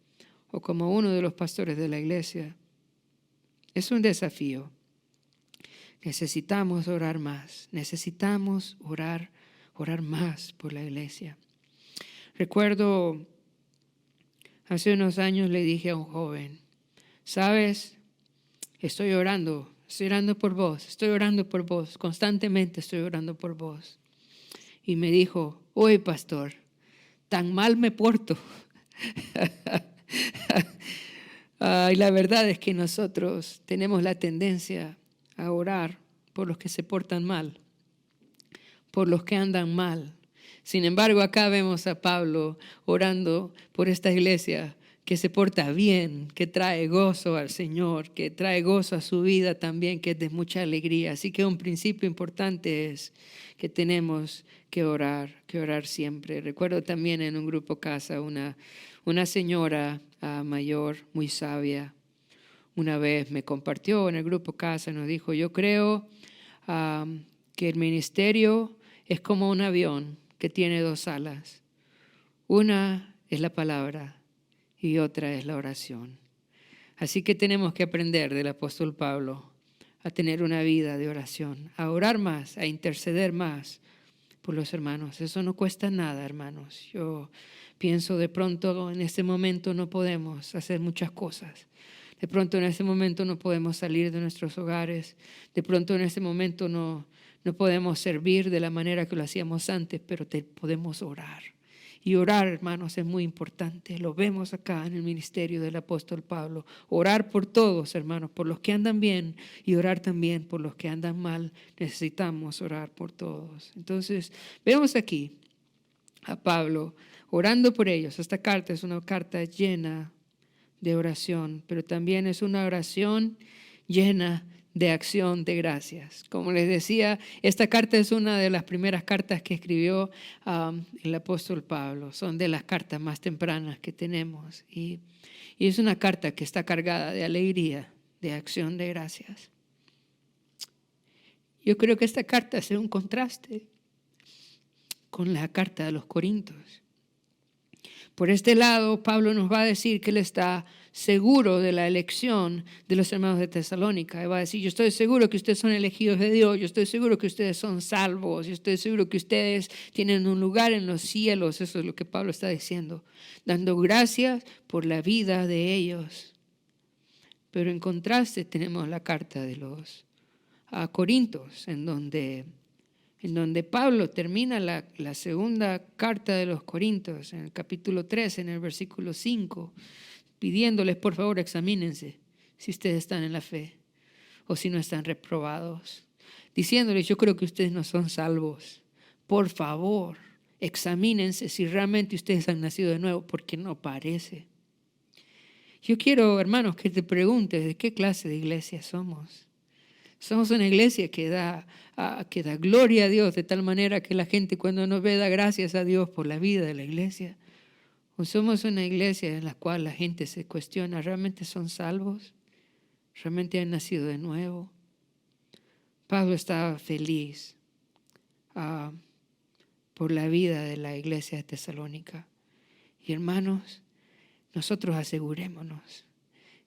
o como uno de los pastores de la iglesia, es un desafío. Necesitamos orar más. Necesitamos orar más por la iglesia. Recuerdo, hace unos años le dije a un joven, ¿sabes? Estoy orando por vos, constantemente estoy orando por vos. Y me dijo, oye pastor, tan mal me porto. Y la verdad es que nosotros tenemos la tendencia a orar por los que se portan mal, por los que andan mal. Sin embargo, acá vemos a Pablo orando por esta iglesia que se porta bien, que trae gozo al Señor, que trae gozo a su vida también, que es de mucha alegría. Así que un principio importante es que tenemos que orar siempre. Recuerdo también en un grupo casa una señora mayor, muy sabia, una vez me compartió en el grupo casa, nos dijo, yo creo que el ministerio es como un avión que tiene dos alas. Una es la palabra y otra es la oración. Así que tenemos que aprender del apóstol Pablo a tener una vida de oración, a orar más, a interceder más por los hermanos. Eso no cuesta nada, hermanos. Yo pienso de pronto en este momento no podemos hacer muchas cosas. De pronto en este momento no podemos salir de nuestros hogares. De pronto en este momento no podemos servir de la manera que lo hacíamos antes, pero podemos orar. Y orar, hermanos, es muy importante. Lo vemos acá en el ministerio del apóstol Pablo. Orar por todos, hermanos, por los que andan bien y orar también por los que andan mal. Necesitamos orar por todos. Entonces, vemos aquí a Pablo orando por ellos. Esta carta es una carta llena de oración, pero también es una oración llena de acción de gracias. Como les decía, esta carta es una de las primeras cartas que escribió el apóstol Pablo. Son de las cartas más tempranas que tenemos. Y es una carta que está cargada de alegría, de acción de gracias. Yo creo que esta carta hace un contraste con la carta de los Corintios. Por este lado, Pablo nos va a decir que él está seguro de la elección de los hermanos de Tesalónica. Él va a decir, yo estoy seguro que ustedes son elegidos de Dios, yo estoy seguro que ustedes son salvos, yo estoy seguro que ustedes tienen un lugar en los cielos. Eso es lo que Pablo está diciendo, dando gracias por la vida de ellos. Pero en contraste tenemos la carta de los Corintios, en donde Pablo termina la segunda carta de los Corintios, en el capítulo 3, en el versículo 5, pidiéndoles, por favor, examínense si ustedes están en la fe o si no están reprobados. Diciéndoles, yo creo que ustedes no son salvos. Por favor, examínense si realmente ustedes han nacido de nuevo, porque no parece. Yo quiero, hermanos, que te preguntes de qué clase de iglesia somos. Somos una iglesia que da gloria a Dios de tal manera que la gente cuando nos ve da gracias a Dios por la vida de la iglesia. O somos una iglesia en la cual la gente se cuestiona, ¿realmente son salvos? ¿Realmente han nacido de nuevo? Pablo estaba feliz por la vida de la iglesia de Tesalónica. Y hermanos, nosotros asegurémonos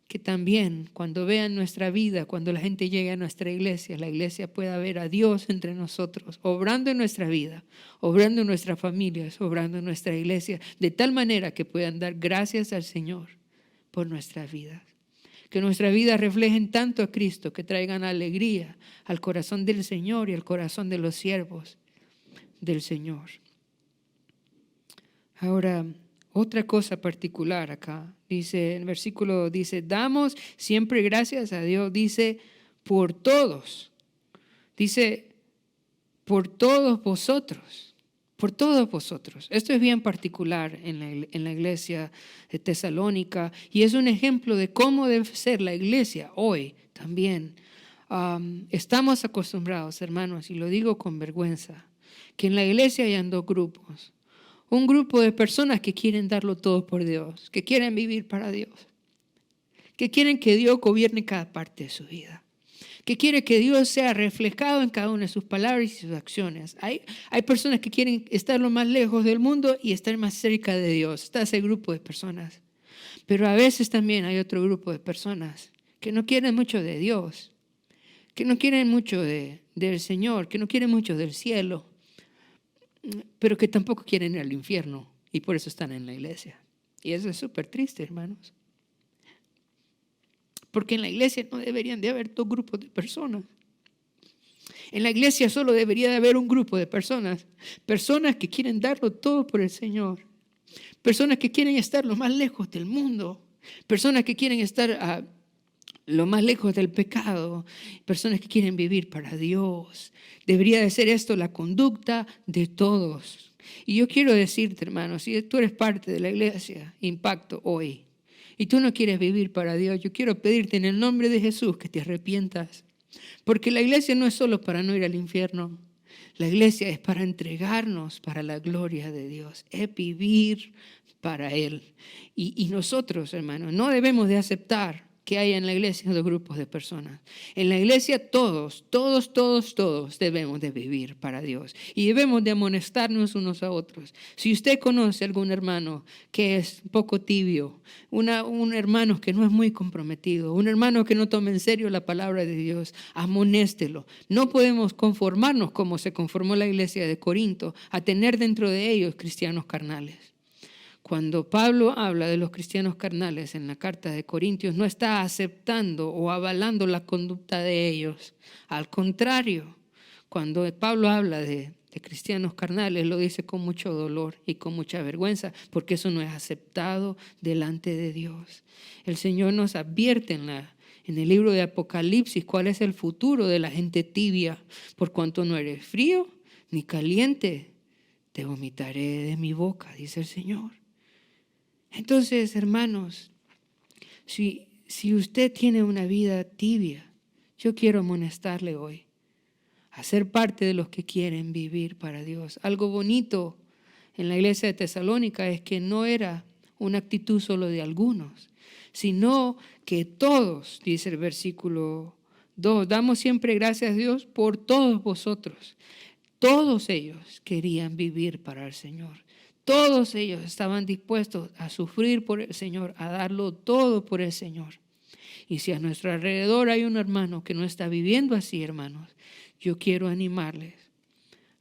que también cuando vean nuestra vida, cuando la gente llegue a nuestra iglesia, la iglesia pueda ver a Dios entre nosotros, obrando en nuestra vida, obrando en nuestras familias, obrando en nuestra iglesia, de tal manera que puedan dar gracias al Señor por nuestras vidas. Que nuestras vidas reflejen tanto a Cristo, que traigan alegría al corazón del Señor y al corazón de los siervos del Señor. Ahora, otra cosa particular acá, dice, el versículo dice, damos siempre gracias a Dios, dice, por todos, dice, por todos vosotros, por todos vosotros. Esto es bien particular en la iglesia de Tesalónica y es un ejemplo de cómo debe ser la iglesia hoy también. Estamos acostumbrados, hermanos, y lo digo con vergüenza, que en la iglesia hayan dos grupos. Un grupo de personas que quieren darlo todo por Dios, que quieren vivir para Dios, que quieren que Dios gobierne cada parte de su vida, que quieren que Dios sea reflejado en cada una de sus palabras y sus acciones. Hay personas que quieren estar lo más lejos del mundo y estar más cerca de Dios. Está ese grupo de personas. Pero a veces también hay otro grupo de personas que no quieren mucho de Dios, que no quieren mucho del Señor, que no quieren mucho del cielo, pero que tampoco quieren ir al infierno y por eso están en la iglesia. Y eso es súper triste, hermanos. Porque en la iglesia no deberían de haber dos grupos de personas. En la iglesia solo debería de haber un grupo de personas. Personas que quieren darlo todo por el Señor. Personas que quieren estar lo más lejos del mundo. Personas que quieren estar lo más lejos del pecado. Personas que quieren vivir para Dios. Debería de ser esto la conducta de todos. Y yo quiero decirte, hermano, si tú eres parte de la iglesia Impacto hoy y tú no quieres vivir para Dios, yo quiero pedirte en el nombre de Jesús que te arrepientas. Porque la iglesia no es solo para no ir al infierno. La iglesia es para entregarnos para la gloria de Dios. Es vivir para Él. Y nosotros, hermanos, no debemos de aceptar que haya en la iglesia dos grupos de personas. En la iglesia todos debemos de vivir para Dios y debemos de amonestarnos unos a otros. Si usted conoce a algún hermano que es un poco tibio, un hermano que no es muy comprometido, un hermano que no toma en serio la palabra de Dios, amonéstelo. No podemos conformarnos como se conformó la iglesia de Corinto, a tener dentro de ellos cristianos carnales. Cuando Pablo habla de los cristianos carnales en la carta de Corintios, no está aceptando o avalando la conducta de ellos. Al contrario, cuando Pablo habla de cristianos carnales, lo dice con mucho dolor y con mucha vergüenza, porque eso no es aceptado delante de Dios. El Señor nos advierte en el libro de Apocalipsis cuál es el futuro de la gente tibia. Por cuanto no eres frío ni caliente, te vomitaré de mi boca, dice el Señor. Entonces, hermanos, si usted tiene una vida tibia, yo quiero amonestarle hoy a ser parte de los que quieren vivir para Dios. Algo bonito en la iglesia de Tesalónica es que no era una actitud solo de algunos, sino que todos, dice el versículo 2, damos siempre gracias a Dios por todos vosotros. Todos ellos querían vivir para el Señor. Todos ellos estaban dispuestos a sufrir por el Señor, a darlo todo por el Señor. Y si a nuestro alrededor hay un hermano que no está viviendo así, hermanos, yo quiero animarles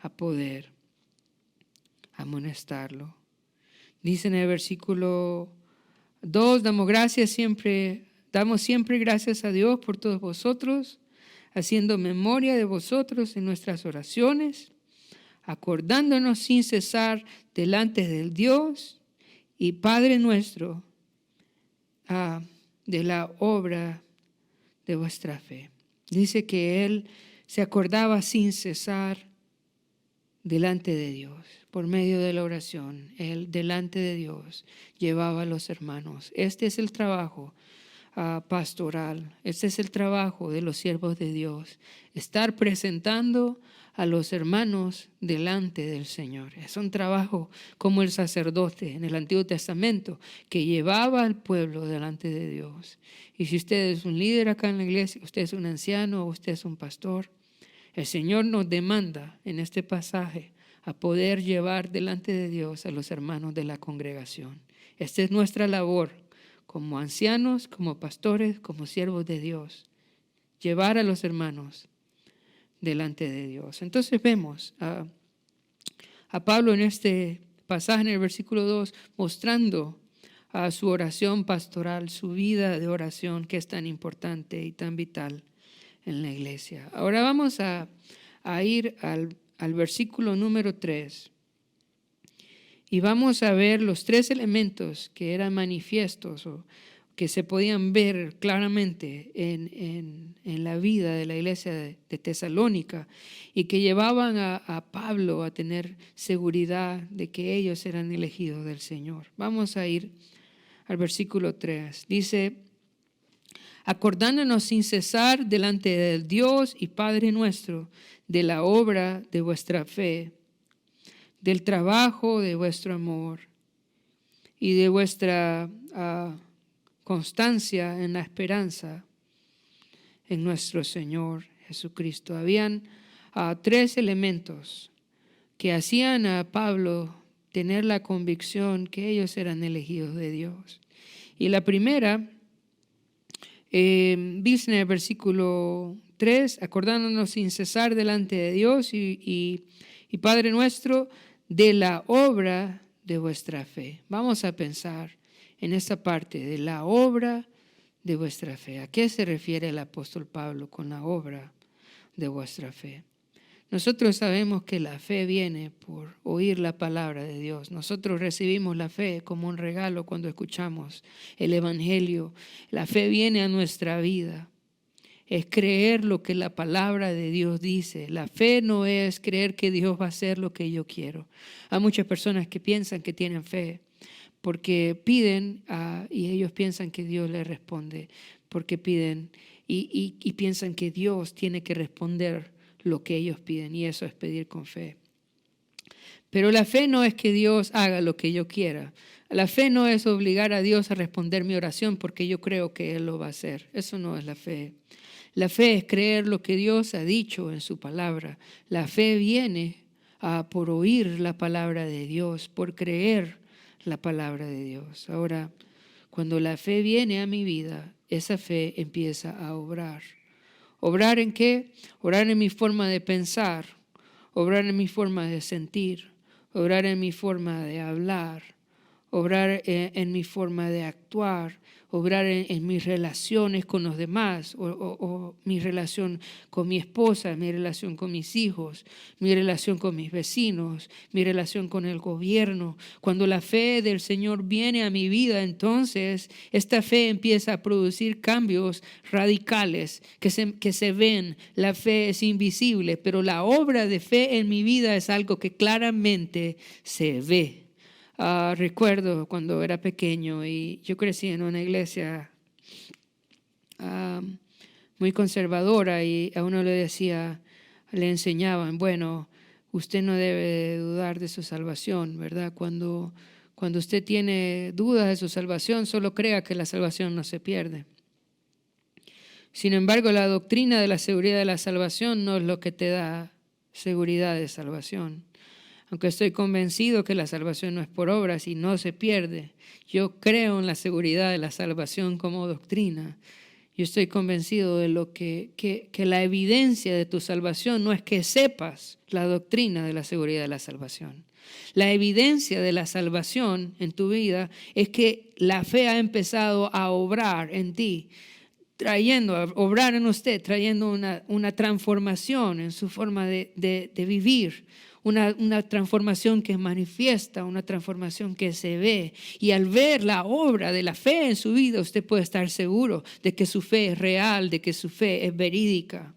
a poder amonestarlo. Dice en el versículo 2, damos siempre gracias a Dios por todos vosotros, haciendo memoria de vosotros en nuestras oraciones, acordándonos sin cesar delante del Dios y Padre nuestro de la obra de vuestra fe. Dice que Él se acordaba sin cesar delante de Dios. Por medio de la oración, Él delante de Dios llevaba a los hermanos. Este es el trabajo pastoral, este es el trabajo de los siervos de Dios. Estar presentando a los hermanos delante del Señor. Es un trabajo como el sacerdote en el Antiguo Testamento que llevaba al pueblo delante de Dios. Y si usted es un líder acá en la iglesia, usted es un anciano o usted es un pastor, el Señor nos demanda en este pasaje a poder llevar delante de Dios a los hermanos de la congregación. Esta es nuestra labor como ancianos, como pastores, como siervos de Dios. Llevar a los hermanos delante de Dios. Entonces vemos a Pablo en este pasaje, en el versículo 2, mostrando a su oración pastoral, su vida de oración, que es tan importante y tan vital en la iglesia. Ahora vamos a ir al versículo número 3 y vamos a ver los 3 elementos que eran manifiestos o que se podían ver claramente en la vida de la iglesia de Tesalónica y que llevaban a Pablo a tener seguridad de que ellos eran elegidos del Señor. Vamos a ir al versículo 3. Dice: acordándonos sin cesar delante del Dios y Padre nuestro de la obra de vuestra fe, del trabajo de vuestro amor y de vuestra constancia en la esperanza en nuestro Señor Jesucristo. Habían 3 elementos que hacían a Pablo tener la convicción que ellos eran elegidos de Dios. Y la primera, dice en el versículo 3, acordándonos sin cesar delante de Dios y Padre nuestro, de la obra de vuestra fe. Vamos a pensar en esta parte de la obra de vuestra fe. ¿A qué se refiere el apóstol Pablo con la obra de vuestra fe? Nosotros sabemos que la fe viene por oír la palabra de Dios. Nosotros recibimos la fe como un regalo cuando escuchamos el Evangelio. La fe viene a nuestra vida. Es creer lo que la palabra de Dios dice. La fe no es creer que Dios va a hacer lo que yo quiero. Hay muchas personas que piensan que tienen fe porque piden y ellos piensan que Dios les responde porque piden y piensan que Dios tiene que responder lo que ellos piden, y eso es pedir con fe. Pero la fe no es que Dios haga lo que yo quiera. La fe no es obligar a Dios a responder mi oración porque yo creo que Él lo va a hacer. Eso no es la fe. La fe es creer lo que Dios ha dicho en su palabra. La fe viene por oír la palabra de Dios, por creer la palabra de Dios. Ahora, cuando la fe viene a mi vida, esa fe empieza a obrar. ¿Obrar en qué? Obrar en mi forma de pensar, obrar en mi forma de sentir, obrar en mi forma de hablar, obrar en mi forma de actuar, obrar en mis relaciones con los demás, o mi relación con mi esposa, mi relación con mis hijos, mi relación con mis vecinos, mi relación con el gobierno. Cuando la fe del Señor viene a mi vida, entonces esta fe empieza a producir cambios radicales que se ven. La fe es invisible, pero la obra de fe en mi vida es algo que claramente se ve. Recuerdo cuando era pequeño y yo crecí en una iglesia muy conservadora y a uno le enseñaban, bueno, usted no debe dudar de su salvación, ¿verdad? Cuando usted tiene dudas de su salvación, solo crea que la salvación no se pierde. Sin embargo, la doctrina de la seguridad de la salvación no es lo que te da seguridad de salvación. Aunque estoy convencido que la salvación no es por obras y no se pierde, yo creo en la seguridad de la salvación como doctrina. Yo estoy convencido de lo que la evidencia de tu salvación no es que sepas la doctrina de la seguridad de la salvación. La evidencia de la salvación en tu vida es que la fe ha empezado a obrar en ti, obrar en usted, trayendo una transformación en su forma de vivir. Una transformación que manifiesta, una transformación que se ve. Y al ver la obra de la fe en su vida, usted puede estar seguro de que su fe es real, de que su fe es verídica.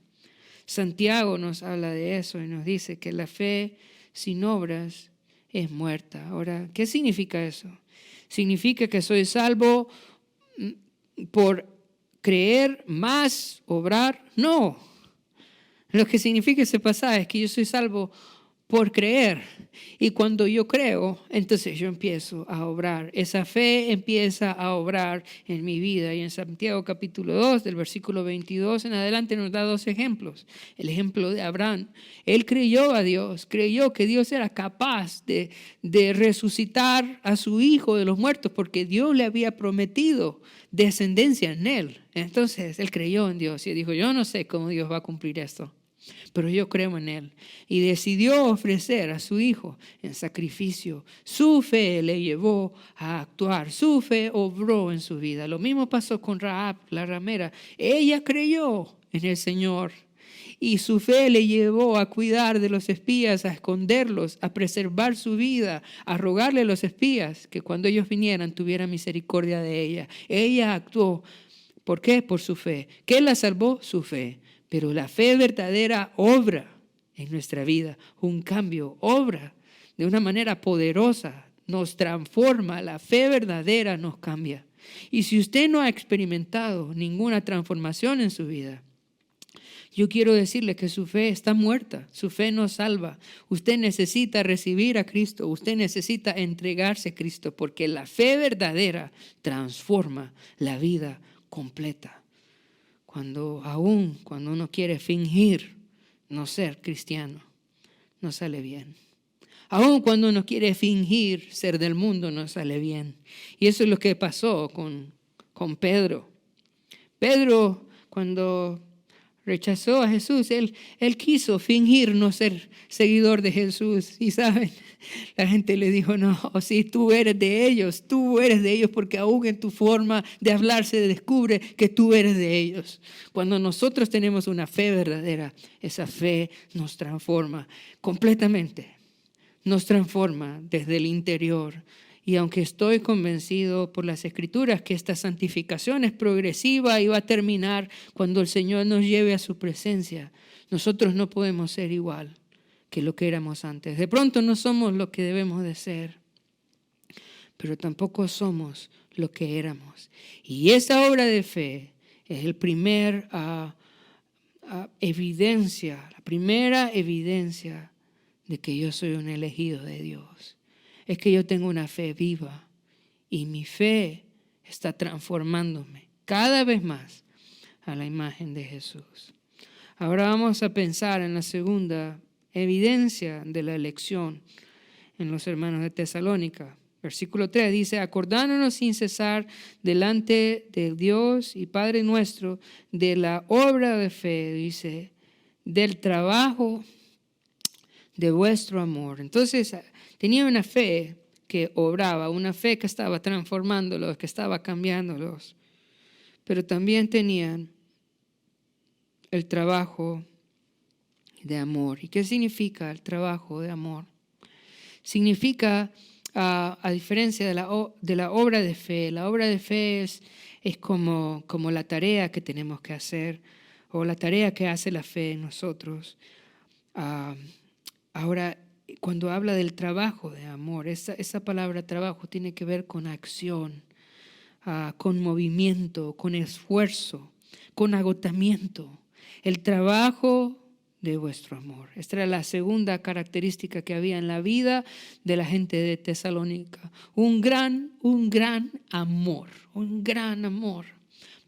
Santiago nos habla de eso y nos dice que la fe sin obras es muerta. Ahora, ¿qué significa eso? ¿Significa que soy salvo por creer más obrar? No. Lo que significa ese pasaje es que yo soy salvo por creer Y cuando yo creo, entonces yo empiezo a obrar. Esa fe empieza a obrar en mi vida. Y en Santiago capítulo 2, del versículo 22 en adelante, nos da 2 ejemplos. El ejemplo de Abraham. Él creyó a Dios, creyó que Dios era capaz de resucitar a su hijo de los muertos, porque Dios le había prometido descendencia en él. Entonces él creyó en Dios y dijo, yo no sé cómo Dios va a cumplir esto, pero yo creo en él. Y decidió ofrecer a su hijo en sacrificio. Su fe le llevó a actuar. Su fe obró en su vida. Lo mismo pasó con Rahab, la ramera. Ella creyó en el Señor. Y su fe le llevó a cuidar de los espías, a esconderlos, a preservar su vida, a rogarle a los espías que cuando ellos vinieran tuvieran misericordia de ella. Ella actuó. ¿Por qué? Por su fe. ¿Qué la salvó? Su fe. Pero la fe verdadera obra en nuestra vida, un cambio, obra de una manera poderosa, nos transforma, la fe verdadera nos cambia. Y si usted no ha experimentado ninguna transformación en su vida, yo quiero decirle que su fe está muerta, su fe no salva. Usted necesita recibir a Cristo, usted necesita entregarse a Cristo, porque la fe verdadera transforma la vida completa. Cuando uno quiere fingir no ser cristiano, no sale bien. Aún cuando uno quiere fingir ser del mundo, no sale bien. Y eso es lo que pasó con Pedro. Pedro, cuando rechazó a Jesús, él quiso fingir no ser seguidor de Jesús. Y saben, la gente le dijo, no, sí, tú eres de ellos porque aún en tu forma de hablar se descubre que tú eres de ellos. Cuando nosotros tenemos una fe verdadera, esa fe nos transforma completamente, nos transforma desde el interior. Y aunque estoy convencido por las Escrituras que esta santificación es progresiva y va a terminar cuando el Señor nos lleve a su presencia, nosotros no podemos ser igual que lo que éramos antes. De pronto no somos lo que debemos de ser, pero tampoco somos lo que éramos. Y esa obra de fe es el primer evidencia, la primera evidencia de que yo soy un elegido de Dios. Es que yo tengo una fe viva y mi fe está transformándome cada vez más a la imagen de Jesús. Ahora vamos a pensar en la segunda evidencia de la elección en los hermanos de Tesalónica. Versículo 3 dice, acordándonos sin cesar delante de Dios y Padre nuestro de la obra de fe, dice, del trabajo de vuestro amor. Entonces, tenía una fe que obraba, una fe que estaba transformándolos, que estaba cambiándolos, pero también tenían el trabajo de amor. ¿Y qué significa el trabajo de amor? Significa, a diferencia de la obra de fe, la obra de fe es como la tarea que tenemos que hacer o la tarea que hace la fe en nosotros. Ahora, cuando habla del trabajo de amor, esa palabra trabajo tiene que ver con acción, con movimiento, con esfuerzo, con agotamiento. El trabajo de vuestro amor. Esta era la segunda característica que había en la vida de la gente de Tesalónica. Un gran amor, un gran amor.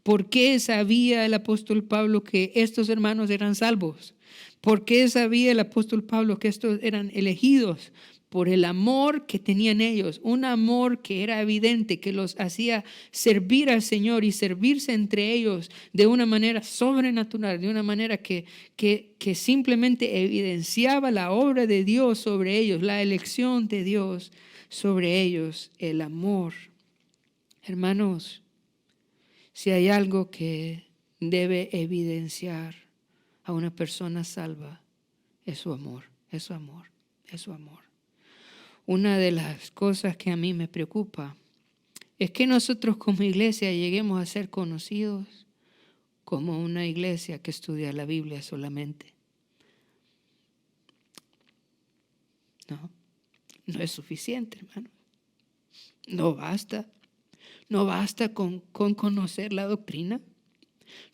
¿Por qué sabía el apóstol Pablo que estos hermanos eran salvos? ¿Por qué sabía el apóstol Pablo que estos eran elegidos? Por el amor que tenían ellos, un amor que era evidente, que los hacía servir al Señor y servirse entre ellos de una manera sobrenatural, de una manera que simplemente evidenciaba la obra de Dios sobre ellos, la elección de Dios sobre ellos, el amor. Hermanos, si hay algo que debe evidenciar a una persona salva, es su amor, es su amor, es su amor. Una de las cosas que a mí me preocupa es que nosotros como iglesia lleguemos a ser conocidos como una iglesia que estudia la Biblia solamente. No es suficiente, hermano. No basta con conocer la doctrina.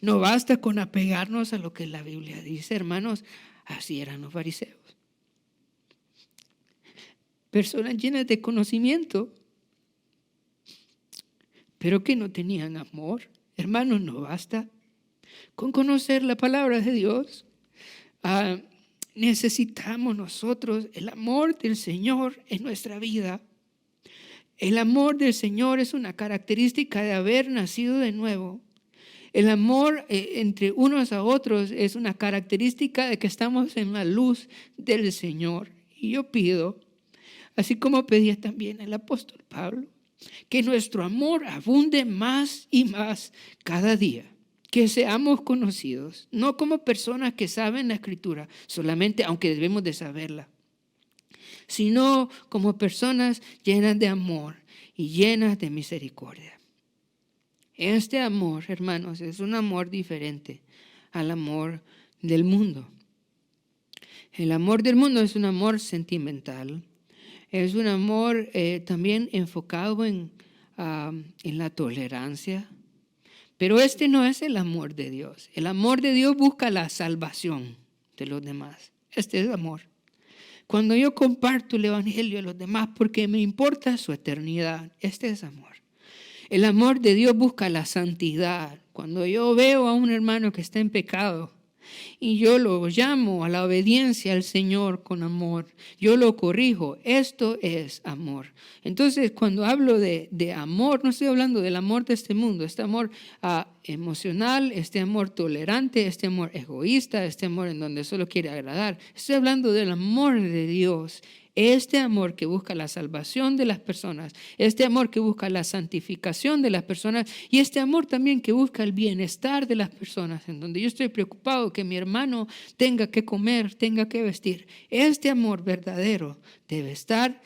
No basta con apegarnos a lo que la Biblia dice, hermanos. Así eran los fariseos. personas llenas de conocimiento, pero que no tenían amor. Hermanos, no basta con conocer la palabra de Dios. Necesitamos nosotros el amor del Señor en nuestra vida. El amor del Señor es una característica de haber nacido de nuevo. El amor entre unos a otros es una característica de que estamos en la luz del Señor. Y yo pido, así como pedía también el apóstol Pablo, que nuestro amor abunde más y más cada día. Que seamos conocidos, no como personas que saben la Escritura solamente, aunque debemos de saberla, sino como personas llenas de amor y llenas de misericordia. Este amor, hermanos, es un amor diferente al amor del mundo. El amor del mundo es un amor sentimental, es un amor también enfocado en la tolerancia, pero este no es el amor de Dios. El amor de Dios busca la salvación de los demás. Este es amor. Cuando yo comparto el evangelio a los demás porque me importa su eternidad, este es amor. El amor de Dios busca la santidad. Cuando yo veo a un hermano que está en pecado y yo lo llamo a la obediencia al Señor con amor, yo lo corrijo, esto es amor. Entonces, cuando hablo de amor, no estoy hablando del amor de este mundo, este amor emocional, este amor tolerante, este amor egoísta, este amor en donde solo quiere agradar. Estoy hablando del amor de Dios. Este amor que busca la salvación de las personas, este amor que busca la santificación de las personas y este amor también que busca el bienestar de las personas, en donde yo estoy preocupado que mi hermano tenga que comer, tenga que vestir. Este amor verdadero debe estar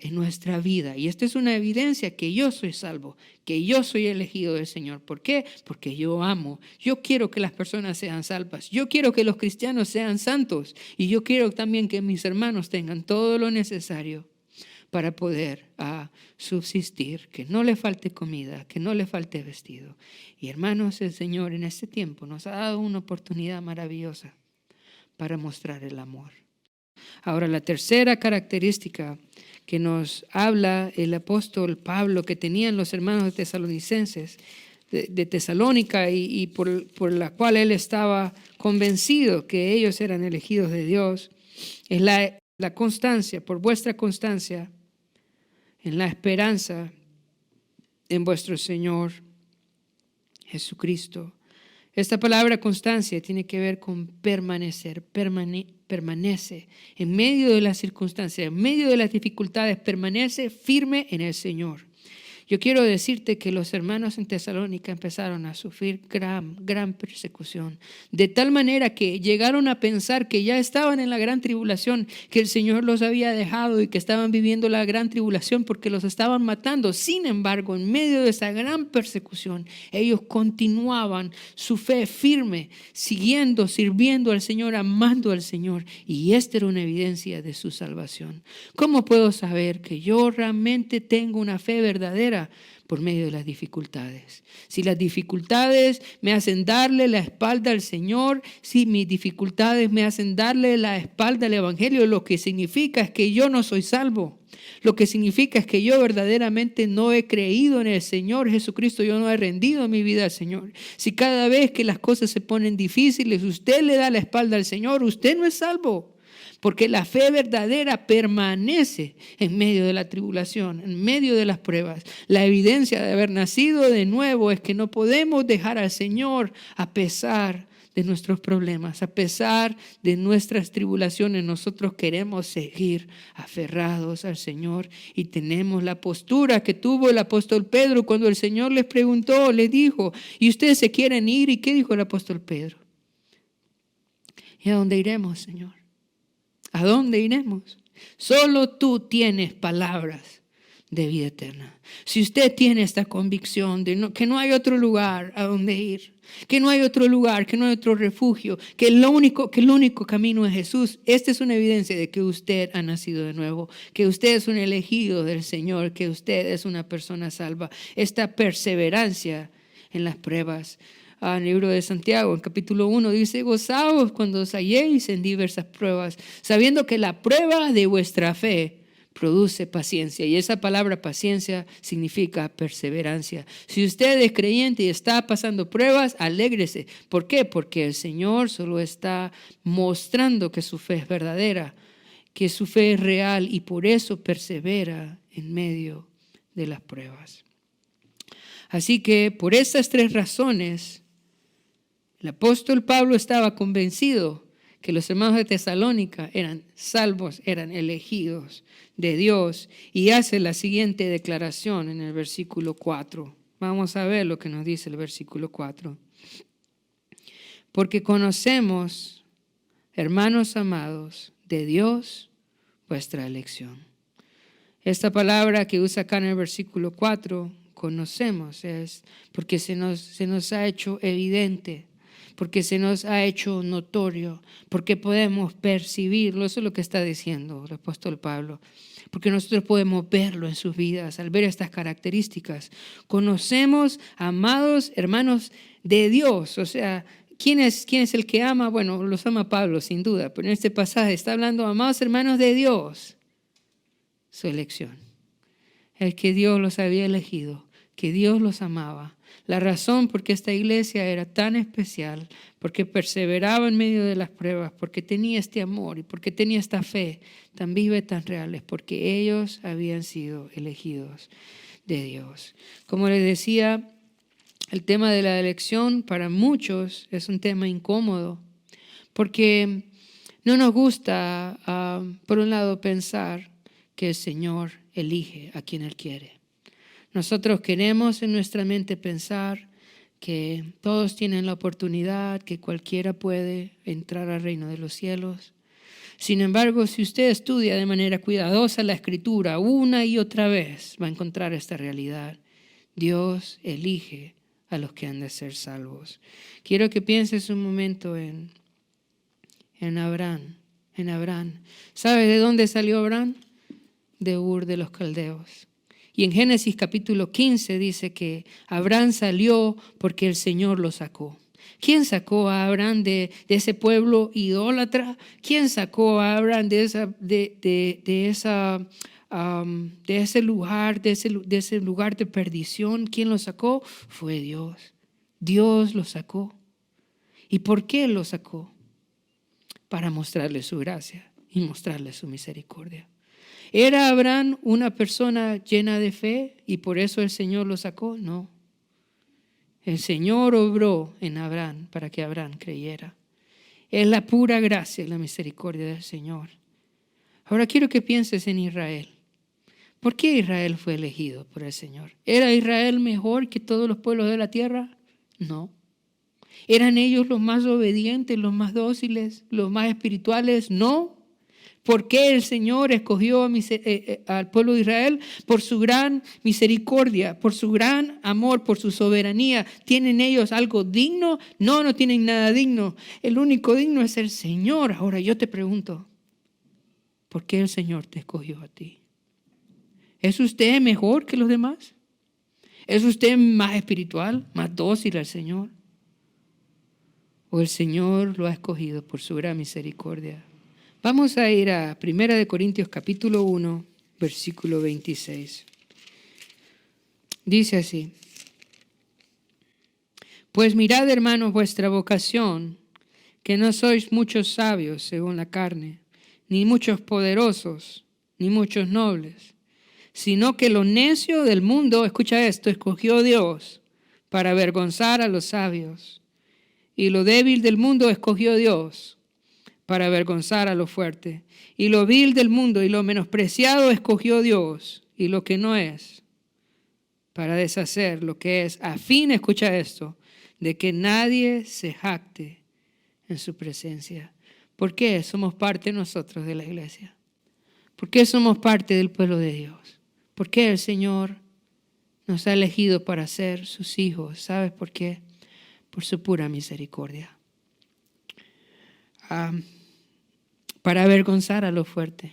en nuestra vida. Y esta es una evidencia que yo soy salvo, que yo soy elegido del Señor. ¿Por qué? Porque yo amo. Yo quiero que las personas sean salvas. Yo quiero que los cristianos sean santos. Y yo quiero también que mis hermanos tengan todo lo necesario para poder subsistir, que no le falte comida, que no le falte vestido. Y hermanos, el Señor en este tiempo nos ha dado una oportunidad maravillosa para mostrar el amor. Ahora, la tercera característica que nos habla el apóstol Pablo que tenían los hermanos tesalonicenses de Tesalónica y por la cual él estaba convencido que ellos eran elegidos de Dios, es la constancia, por vuestra constancia en la esperanza en vuestro Señor Jesucristo. Esta palabra constancia tiene que ver con permanecer, permanece en medio de las circunstancias, en medio de las dificultades, permanece firme en el Señor. Yo quiero decirte que los hermanos en Tesalónica empezaron a sufrir gran persecución, de tal manera que llegaron a pensar que ya estaban en la gran tribulación, que el Señor los había dejado y que estaban viviendo la gran tribulación porque los estaban matando. Sin embargo, en medio de esa gran persecución, ellos continuaban su fe firme, siguiendo, sirviendo al Señor, amando al Señor, y esta era una evidencia de su salvación. ¿Cómo puedo saber que yo realmente tengo una fe verdadera? Por medio de las dificultades. Si las dificultades me hacen darle la espalda al Señor, si mis dificultades me hacen darle la espalda al Evangelio, lo que significa es que yo no soy salvo. Lo que significa es que yo verdaderamente no he creído en el Señor Jesucristo, yo no he rendido mi vida al Señor. Si cada vez que las cosas se ponen difíciles, usted le da la espalda al Señor, usted no es salvo. Porque la fe verdadera permanece en medio de la tribulación, en medio de las pruebas. La evidencia de haber nacido de nuevo es que no podemos dejar al Señor a pesar de nuestros problemas, a pesar de nuestras tribulaciones. Nosotros queremos seguir aferrados al Señor y tenemos la postura que tuvo el apóstol Pedro cuando el Señor les preguntó, les dijo, ¿y ustedes se quieren ir? ¿Y qué dijo el apóstol Pedro? ¿Y a dónde iremos, Señor? ¿A dónde iremos? Solo tú tienes palabras de vida eterna. Si usted tiene esta convicción de que no hay otro lugar a donde ir, que no hay otro lugar, que no hay otro refugio, que el único camino es Jesús, esta es una evidencia de que usted ha nacido de nuevo, que usted es un elegido del Señor, que usted es una persona salva. Esta perseverancia en las pruebas. En el libro de Santiago, en capítulo 1, dice, gozaos cuando os halléis en diversas pruebas, sabiendo que la prueba de vuestra fe produce paciencia. Y esa palabra paciencia significa perseverancia. Si usted es creyente y está pasando pruebas, alégrese. ¿Por qué? Porque el Señor solo está mostrando que su fe es verdadera, que su fe es real, y por eso persevera en medio de las pruebas. Así que por estas 3 razones, el apóstol Pablo estaba convencido que los hermanos de Tesalónica eran salvos, eran elegidos de Dios, y hace la siguiente declaración en el versículo 4. Vamos a ver lo que nos dice el versículo 4. Porque conocemos, hermanos amados, de Dios vuestra elección. Esta palabra que usa acá en el versículo 4, conocemos, es porque se nos ha hecho evidente, porque se nos ha hecho notorio, porque podemos percibirlo. Eso es lo que está diciendo el apóstol Pablo, porque nosotros podemos verlo en sus vidas al ver estas características. Conocemos, amados hermanos de Dios. O sea, ¿quién es el que ama? Bueno, los ama Pablo, sin duda, pero en este pasaje está hablando, amados hermanos de Dios, su elección. El que Dios los había elegido, que Dios los amaba. La razón por qué esta iglesia era tan especial, porque perseveraba en medio de las pruebas, porque tenía este amor y porque tenía esta fe tan viva y tan real, es porque ellos habían sido elegidos de Dios. Como les decía, el tema de la elección para muchos es un tema incómodo, porque no nos gusta, por un lado, pensar que el Señor elige a quien Él quiere. Nosotros queremos en nuestra mente pensar que todos tienen la oportunidad, que cualquiera puede entrar al reino de los cielos. Sin embargo, si usted estudia de manera cuidadosa la Escritura una y otra vez, va a encontrar esta realidad. Dios elige a los que han de ser salvos. Quiero que pienses un momento en Abraham. ¿Sabe de dónde salió Abraham? De Ur de los Caldeos. Y en Génesis capítulo 15 dice que Abraham salió porque el Señor lo sacó. ¿Quién sacó a Abraham de ese pueblo idólatra? ¿Quién sacó a Abraham de ese lugar de perdición? ¿Quién lo sacó? Fue Dios. Dios lo sacó. ¿Y por qué lo sacó? Para mostrarle su gracia y mostrarle su misericordia. ¿Era Abraham una persona llena de fe y por eso el Señor lo sacó? No. El Señor obró en Abraham para que Abraham creyera. Es la pura gracia y la misericordia del Señor. Ahora quiero que pienses en Israel. ¿Por qué Israel fue elegido por el Señor? ¿Era Israel mejor que todos los pueblos de la tierra? No. ¿Eran ellos los más obedientes, los más dóciles, los más espirituales? No. ¿Por qué el Señor escogió al pueblo de Israel? Por su gran misericordia, por su gran amor, por su soberanía. ¿Tienen ellos algo digno? No, no tienen nada digno. El único digno es el Señor. Ahora yo te pregunto, ¿por qué el Señor te escogió a ti? ¿Es usted mejor que los demás? ¿Es usted más espiritual, más dócil al Señor? ¿O el Señor lo ha escogido por su gran misericordia? Vamos a ir a 1 Corintios capítulo 1, versículo 26. Dice así: Pues mirad, hermanos, vuestra vocación, que no sois muchos sabios según la carne, ni muchos poderosos, ni muchos nobles, sino que lo necio del mundo, escucha esto, escogió Dios para avergonzar a los sabios, y lo débil del mundo escogió Dios para avergonzar a lo fuerte. Y lo vil del mundo y lo menospreciado escogió Dios, y lo que no es, para deshacer lo que es, a fin, escucha esto, de que nadie se jacte en su presencia. ¿Por qué somos parte nosotros de la iglesia? ¿Por qué somos parte del pueblo de Dios? ¿Por qué el Señor nos ha elegido para ser sus hijos? ¿Sabes por qué? Por su pura misericordia. Para avergonzar a lo fuerte.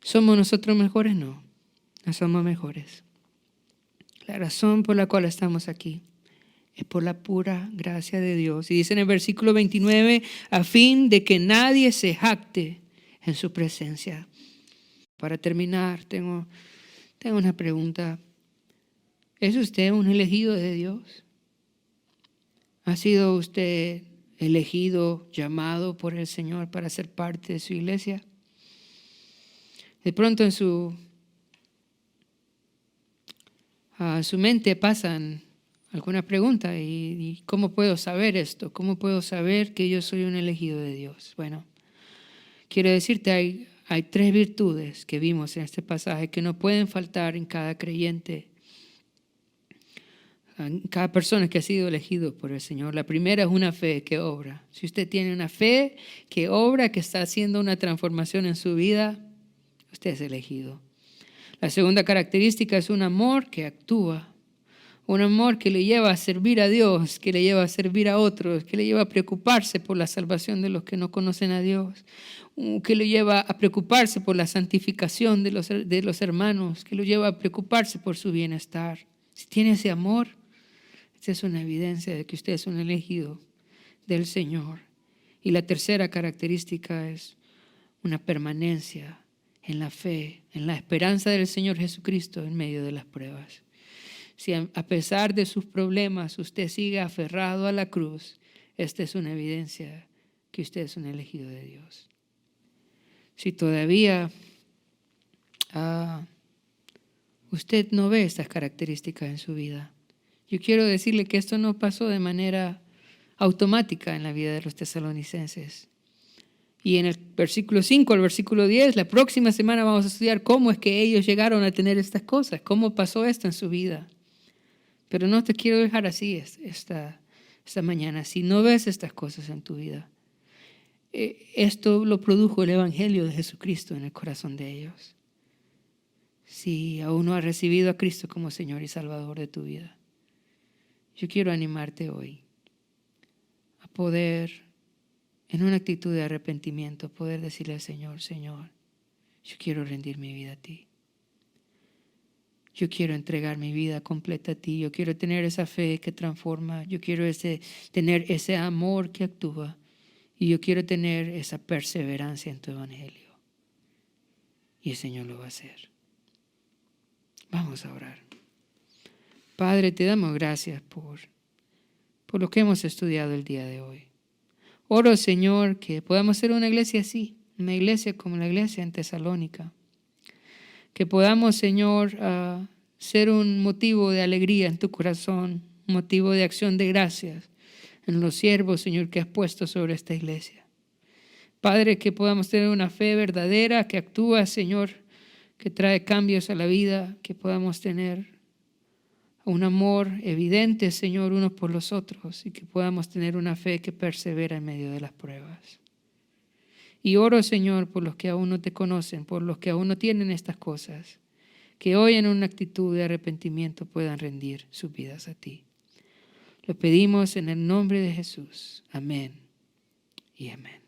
¿Somos nosotros mejores? No, no somos mejores. La razón por la cual estamos aquí es por la pura gracia de Dios. Y dice en el versículo 29, a fin de que nadie se jacte en su presencia. Para terminar, tengo una pregunta. ¿Es usted un elegido de Dios? ¿Ha sido usted elegido, llamado por el Señor para ser parte de su iglesia? De pronto en su mente pasan algunas preguntas. ¿Y cómo puedo saber esto? ¿Cómo puedo saber que yo soy un elegido de Dios? Bueno, quiero decirte, hay 3 virtudes que vimos en este pasaje que no pueden faltar en cada creyente, en cada persona que ha sido elegido por el Señor. La primera es una fe que obra. Si usted tiene una fe que obra, que está haciendo una transformación en su vida, usted es elegido. La segunda característica es un amor que actúa. Un amor que le lleva a servir a Dios, que le lleva a servir a otros, que le lleva a preocuparse por la salvación de los que no conocen a Dios, que le lleva a preocuparse por la santificación de los hermanos, que lo lleva a preocuparse por su bienestar. Si tiene ese amor, esa es una evidencia de que usted es un elegido del Señor. Y la tercera característica es una permanencia en la fe, en la esperanza del Señor Jesucristo en medio de las pruebas. Si a pesar de sus problemas usted sigue aferrado a la cruz, esta es una evidencia que usted es un elegido de Dios. Si todavía usted no ve estas características en su vida, yo quiero decirle que esto no pasó de manera automática en la vida de los tesalonicenses. Y en el versículo 5 al versículo 10, la próxima semana vamos a estudiar cómo es que ellos llegaron a tener estas cosas, cómo pasó esto en su vida. Pero no te quiero dejar así esta mañana. Si no ves estas cosas en tu vida, esto lo produjo el Evangelio de Jesucristo en el corazón de ellos. Si aún no has recibido a Cristo como Señor y Salvador de tu vida, yo quiero animarte hoy a poder, en una actitud de arrepentimiento, poder decirle al Señor, Señor, yo quiero rendir mi vida a ti. Yo quiero entregar mi vida completa a ti. Yo quiero tener esa fe que transforma. Yo quiero tener ese amor que actúa. Y yo quiero tener esa perseverancia en tu evangelio. Y el Señor lo va a hacer. Vamos a orar. Padre, te damos gracias por lo que hemos estudiado el día de hoy. Oro, Señor, que podamos ser una iglesia así, una iglesia como la iglesia en Tesalónica. Que podamos, Señor, ser un motivo de alegría en tu corazón, un motivo de acción de gracias en los siervos, Señor, que has puesto sobre esta iglesia. Padre, que podamos tener una fe verdadera que actúa, Señor, que trae cambios a la vida, que podamos tener un amor evidente, Señor, unos por los otros, y que podamos tener una fe que persevera en medio de las pruebas. Y oro, Señor, por los que aún no te conocen, por los que aún no tienen estas cosas, que hoy en una actitud de arrepentimiento puedan rendir sus vidas a ti. Lo pedimos en el nombre de Jesús. Amén y amén.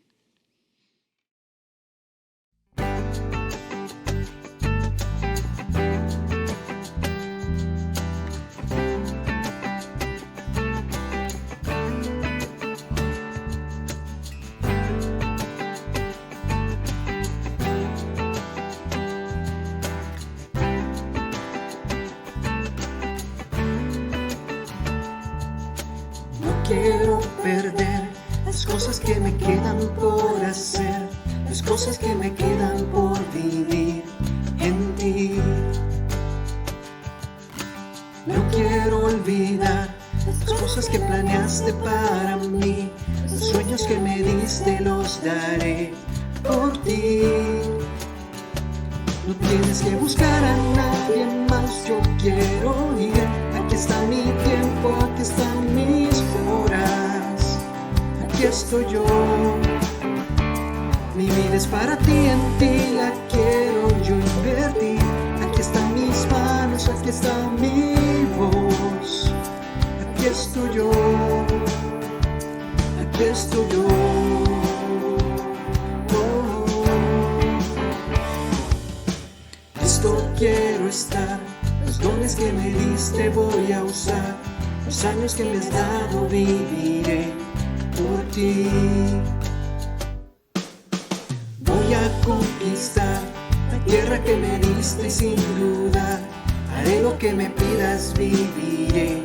Quiero perder las cosas que me quedan por hacer, las cosas que me quedan por vivir en ti. No quiero olvidar las cosas que planeaste para mí, los sueños que me diste los daré por ti. No tienes que buscar a nadie más, yo quiero ir. Aquí está mi tiempo, aquí están mis horas, aquí estoy yo. Mi vida es para ti, en ti la quiero yo invertir. Aquí están mis manos, aquí está mi voz, aquí estoy yo, aquí estoy yo. Quiero estar, los dones que me diste voy a usar, los años que me has dado viviré por ti. Voy a conquistar tierra que me diste sin duda, haré lo que me pidas, viviré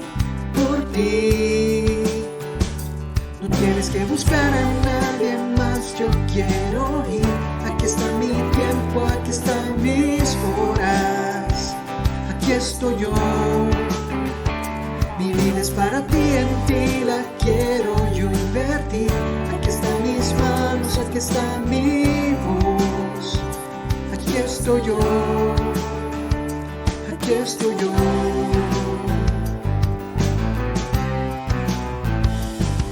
por ti. No tienes que buscar a nadie más, yo quiero ir. Aquí está mi tiempo, aquí están mis horas, aquí estoy yo. Mi vida es para ti, en ti la quiero yo invertir. Aquí están mis manos, aquí está mi voz, aquí estoy yo, aquí estoy yo.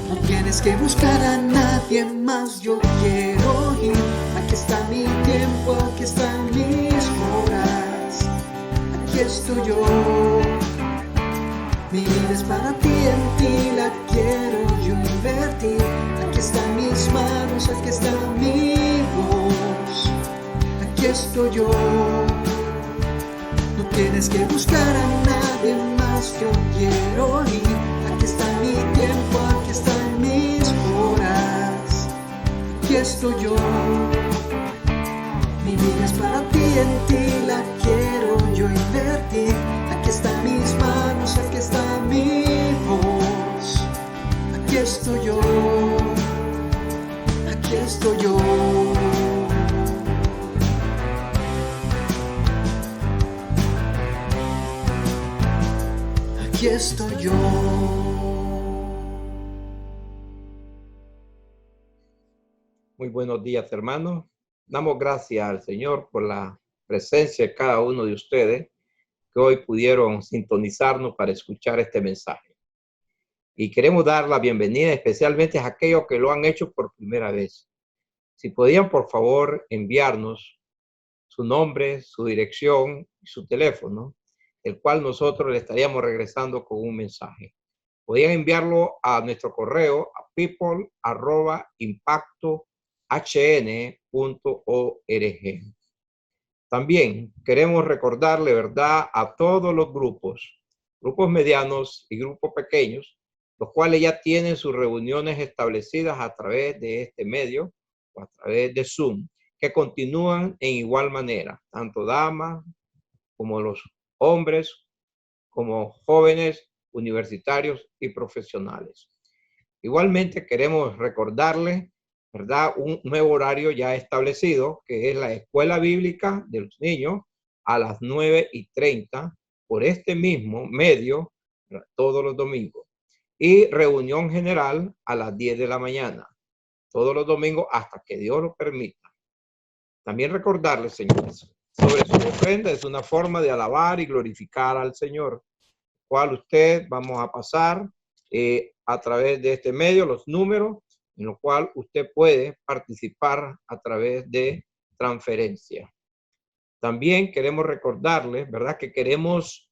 No tienes que buscar a nadie más, yo quiero ir. Aquí está mi tiempo, aquí están mis horas, aquí estoy yo. Mi vida es para ti, en ti la quiero yo invertir. Aquí están mis manos, aquí está mi voz, aquí estoy yo. No tienes que buscar a nadie más, yo quiero ir. Aquí está mi tiempo, aquí están mis horas, aquí estoy yo. Mi vida es para ti, en ti la quiero yo invertir. Aquí están mis manos, aquí está mi voz, aquí estoy yo, aquí estoy yo. Aquí estoy yo. Muy buenos días, hermanos. Damos gracias al Señor por la presencia de cada uno de ustedes que hoy pudieron sintonizarnos para escuchar este mensaje. Y queremos dar la bienvenida especialmente a aquellos que lo han hecho por primera vez. Si podían, por favor, enviarnos su nombre, su dirección y su teléfono, el cual nosotros le estaríamos regresando con un mensaje. Podían enviarlo a nuestro correo a people@impactohn.org. También queremos recordarle, ¿verdad?, a todos los grupos medianos y grupos pequeños, los cuales ya tienen sus reuniones establecidas a través de este medio o a través de Zoom, que continúan en igual manera, tanto damas como los hombres, como jóvenes, universitarios y profesionales. Igualmente queremos recordarle, ¿verdad?, un nuevo horario ya establecido, que es la escuela bíblica de los niños a las 9:30 por este mismo medio, todos los domingos. Y reunión general a las 10 de la mañana, todos los domingos hasta que Dios lo permita. También recordarles, señores, sobre su ofrenda es una forma de alabar y glorificar al Señor, cual usted vamos a pasar a través de este medio los números en lo cual usted puede participar a través de transferencia. También queremos recordarles, ¿verdad?, que queremos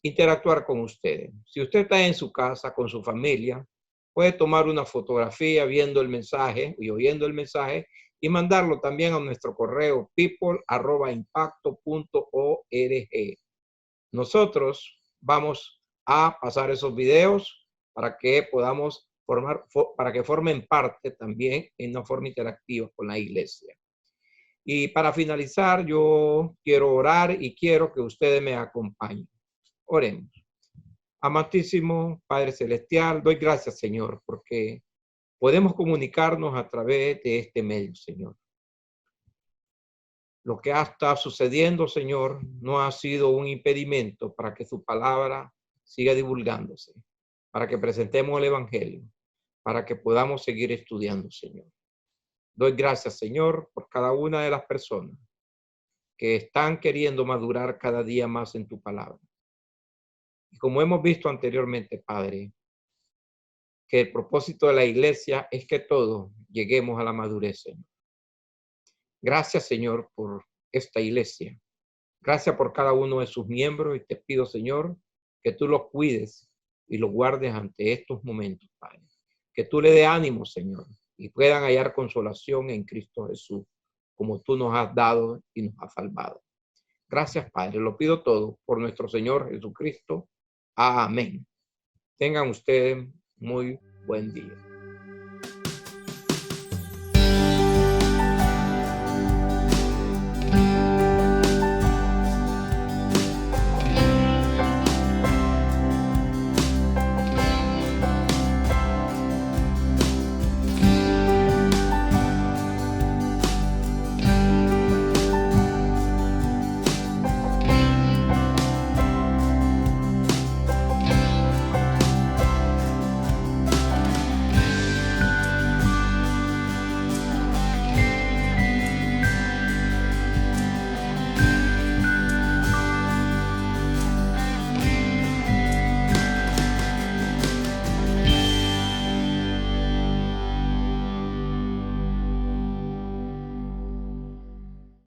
interactuar con ustedes. Si usted está en su casa con su familia, puede tomar una fotografía viendo el mensaje y oyendo el mensaje y mandarlo también a nuestro correo people@impacto.org. Nosotros vamos a pasar esos videos para que podamos para que formen parte también en una forma interactiva con la iglesia. Y para finalizar, yo quiero orar y quiero que ustedes me acompañen. Oremos. Amantísimo Padre Celestial, doy gracias, Señor, porque podemos comunicarnos a través de este medio, Señor. Lo que ha estado sucediendo, Señor, no ha sido un impedimento para que su palabra siga divulgándose, para que presentemos el Evangelio, para que podamos seguir estudiando, Señor. Doy gracias, Señor, por cada una de las personas que están queriendo madurar cada día más en tu palabra. Y como hemos visto anteriormente, Padre, que el propósito de la iglesia es que todos lleguemos a la madurez, Señor. Gracias, Señor, por esta iglesia. Gracias por cada uno de sus miembros y te pido, Señor, que tú los cuides y los guardes ante estos momentos, Padre. Que tú le dé ánimo, Señor, y puedan hallar consolación en Cristo Jesús, como tú nos has dado y nos has salvado. Gracias, Padre. Lo pido todo por nuestro Señor Jesucristo. Amén. Tengan ustedes muy buen día.